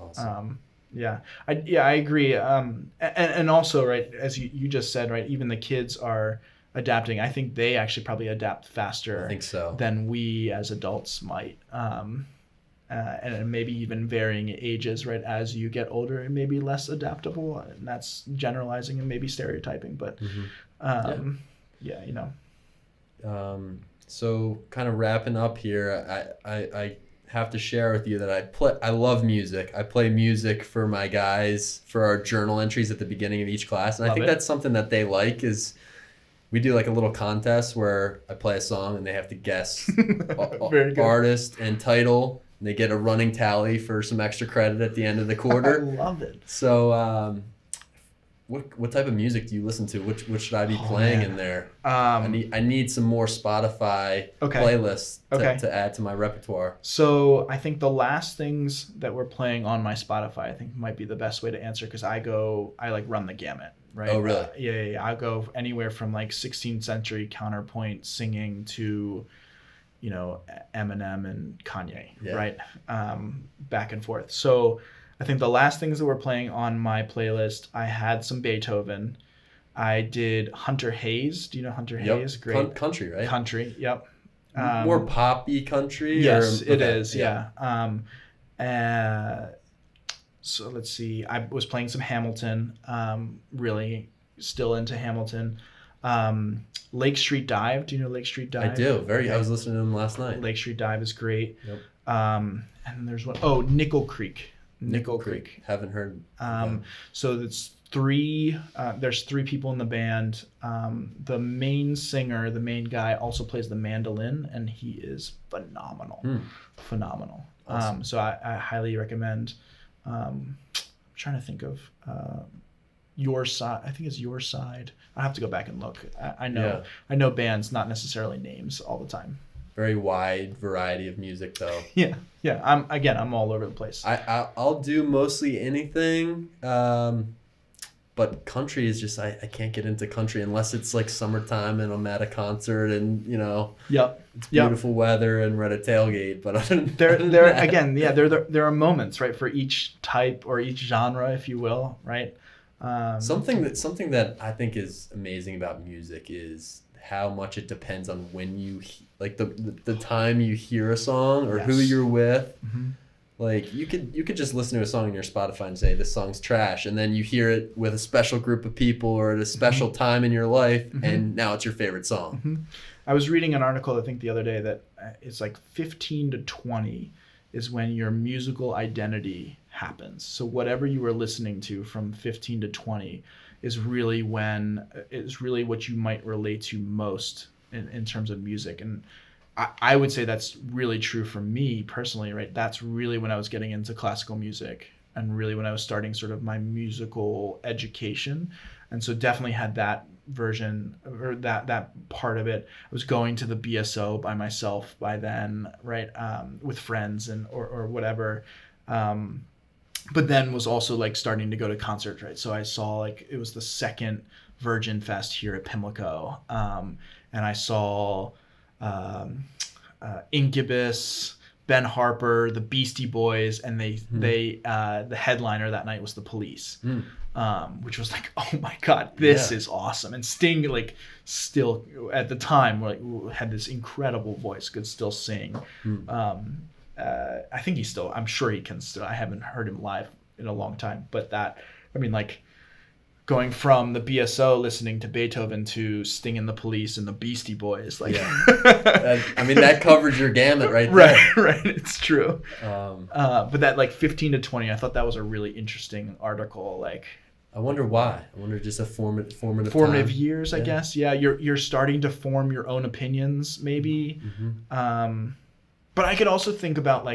awesome. I agree. And also, right, as you just said, right, even the kids are adapting. I think they actually probably adapt faster than we as adults might. And maybe even varying ages, right? As you get older, it may be less adaptable, and that's generalizing and maybe stereotyping. But so kind of wrapping up here, I have to share with you that I love music. I play music for my guys for our journal entries at the beginning of each class, and I think that's something that they like. Is we do like a little contest where I play a song and they have to guess artist and title. They get a running tally for some extra credit at the end of the quarter. I love it. So, what type of music do you listen to? What should I be playing in there? I need some more Spotify playlists to add to my repertoire. So I think the last things that we're playing on my Spotify, I think might be the best way to answer, because I like run the gamut. Right? Oh, really? Yeah. I go anywhere from like 16th century counterpoint singing to Eminem and Kanye, right? Back and forth. So I think the last things that were playing on my playlist, I had some Beethoven. I did Hunter Hayes. Do you know Hunter Hayes? Great. Country, right? Country, yep. More poppy country? Yes, or, it is. Yeah. So let's see. I was playing some Hamilton. Really still into Hamilton. Lake Street Dive. Do you know Lake Street Dive? I do. Okay. I was listening to them last night. Lake Street Dive is great. Yep. And there's one. Oh, Nickel Creek. Nickel Creek. Haven't heard. So it's three. There's three people in the band. The main singer, the main guy, also plays the mandolin, and he is phenomenal. Phenomenal. Awesome. So I highly recommend. I'm trying to think of Your Side. I think it's Your Side. I have to go back and look. I know bands, not necessarily names all the time. Very wide variety of music, though. Yeah. I'm all over the place. I'll do mostly anything, but country is just I can't get into country unless it's like summertime and I'm at a concert and it's beautiful weather and we're at a tailgate. But other than there are moments, right, for each type or each genre, if you will, right. Something that I think is amazing about music is how much it depends on when you like the time you hear a song or who you're with. Mm-hmm. Like you could just listen to a song in your Spotify and say this song's trash, and then you hear it with a special group of people or at a special time in your life, and now it's your favorite song. Mm-hmm. I was reading an article I think the other day that it's like 15 to 20 is when your musical identity happens. So whatever you were listening to from 15 to 20 is really what you might relate to most in terms of music. And I would say that's really true for me personally, right? That's really when I was getting into classical music and really when I was starting sort of my musical education. And so definitely had that version or that part of it. I was going to the BSO by myself by then, right? With friends or whatever. But then was also like starting to go to concerts, right? So I saw like it was the second Virgin Fest here at Pimlico. And I saw Incubus, Ben Harper, the Beastie Boys, and they the headliner that night was the Police, which was like, oh my God, this is awesome. And Sting, like, still at the time, like had this incredible voice, could still sing. I think I'm sure he can still. I haven't heard him live in a long time, but going from the BSO listening to Beethoven to Sting and the Police and the Beastie Boys, like, that covers your gamut right there. Right, it's true. But that like 15 to 20, I thought that was a really interesting article. Like, I wonder why. I wonder just a formative time. Years, I guess. Yeah, you're starting to form your own opinions, maybe. But I could also think about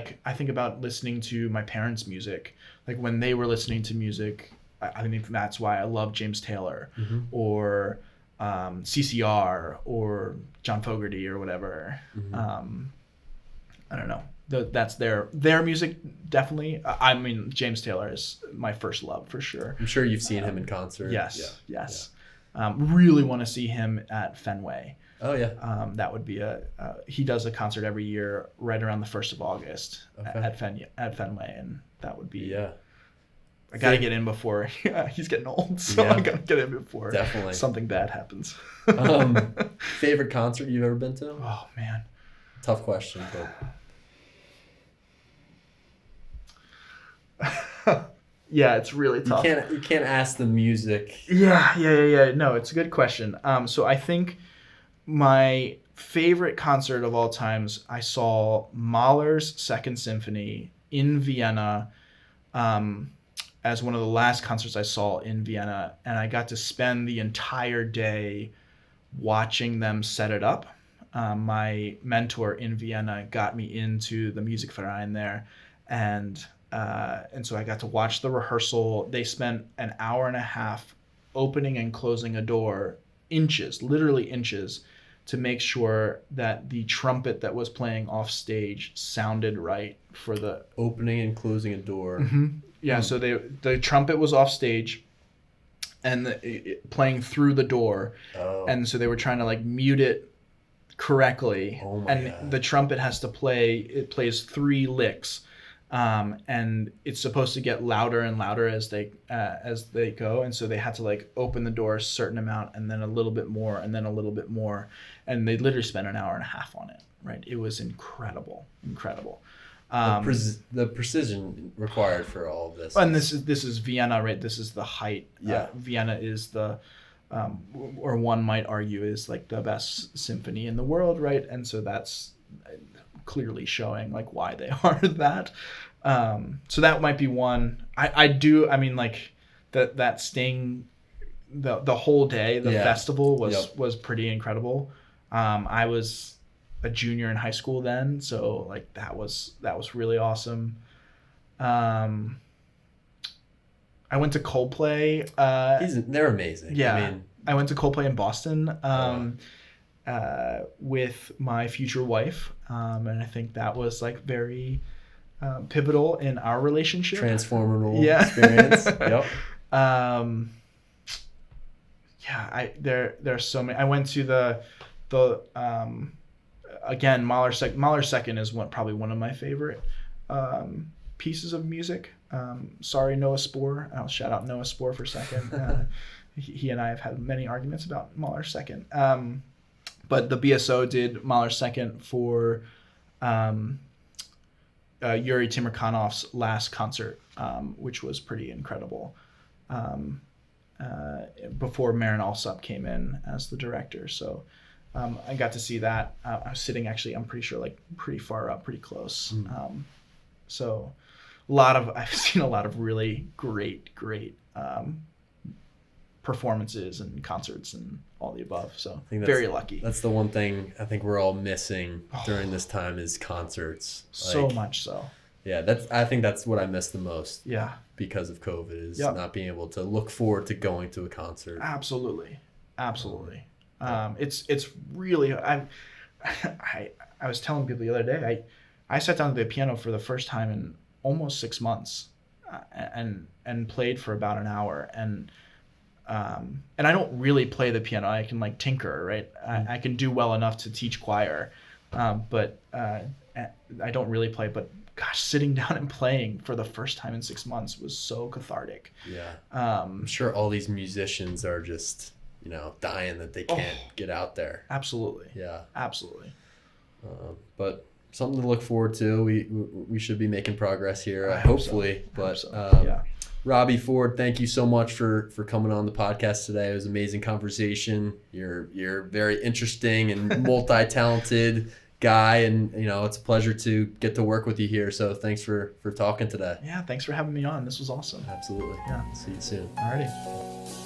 listening to my parents' music, like when they were listening to music. I think that's why I love James Taylor or CCR or John Fogerty or whatever. I don't know. That's their music, definitely. I mean, James Taylor is my first love for sure. I'm sure you've seen him in concert. Yes. Really want to see him at Fenway. Oh yeah. That would be he does a concert every year right around the 1st of August at Fenway, and that would be I gotta get in before he's getting old, so I gotta get in before something bad happens. Favorite concert you've ever been to? Oh man, tough question, but yeah, it's really tough. You can't ask the music. Yeah. No, it's a good question. So I think my favorite concert of all times, I saw Mahler's Second Symphony in Vienna. As one of the last concerts I saw in Vienna, and I got to spend the entire day watching them set it up. My mentor in Vienna got me into the Musikverein there, and so I got to watch the rehearsal. They spent an hour and a half opening and closing a door, literally inches, to make sure that the trumpet that was playing off stage sounded right for the opening and closing a door. Yeah, so the trumpet was off stage and playing through the door. And so they were trying to like mute it correctly. Oh my God. The trumpet has to plays 3 licks And it's supposed to get louder and louder as they go, and so they had to like open the door a certain amount and then a little bit more and then a little bit more, and they literally spent an hour and a half on it. Right, it was incredible. The precision required for all of this. And this is Vienna, right? This is the height. Yeah. Vienna is the, or one might argue is like the best symphony in the world, right? And so that's clearly showing like why they are that. So that might be one. I mean like that staying the whole day, the festival was pretty incredible. I was a junior in high school then, so like that was really awesome. I went to Coldplay. They're amazing. Yeah, I mean, I went to Coldplay in Boston with my future wife, and I think that was like very pivotal in our relationship. Transformative experience. Yep. There's so many. I went to the again, Mahler Second is probably one of my favorite pieces of music. Sorry, Noah Spohr. I'll shout out Noah Spohr for a second. He and I have had many arguments about Mahler Second. But the BSO did Mahler Second for Yuri Timurkanov's last concert, which was pretty incredible. Before Marin Alsop came in as the director, so I got to see that. I was sitting actually, I'm pretty sure, like pretty far up, pretty close. So I've seen a lot of really great performances and concerts and all the above. So very lucky. That's the one thing I think we're all missing during this time is concerts. So much so. Yeah, I think that's what I miss the most. Yeah. Because of COVID is not being able to look forward to going to a concert. Absolutely. It's really I was telling people the other day I sat down to the piano for the first time in almost 6 months, and played for about an hour, and I don't really play the piano. I can like tinker, right? I can do well enough to teach choir, but I don't really play. But gosh, sitting down and playing for the first time in 6 months was so cathartic. Yeah. I'm sure all these musicians are just, dying that they can't get out there. Absolutely. Yeah. Absolutely. But something to look forward to. We should be making progress here, hopefully. Robby Ford, thank you so much for coming on the podcast today. It was an amazing conversation. You're very interesting and multi-talented guy, and it's a pleasure to get to work with you here. So thanks for talking today. Yeah, thanks for having me on. This was awesome. Absolutely. Yeah. See you soon. Alrighty.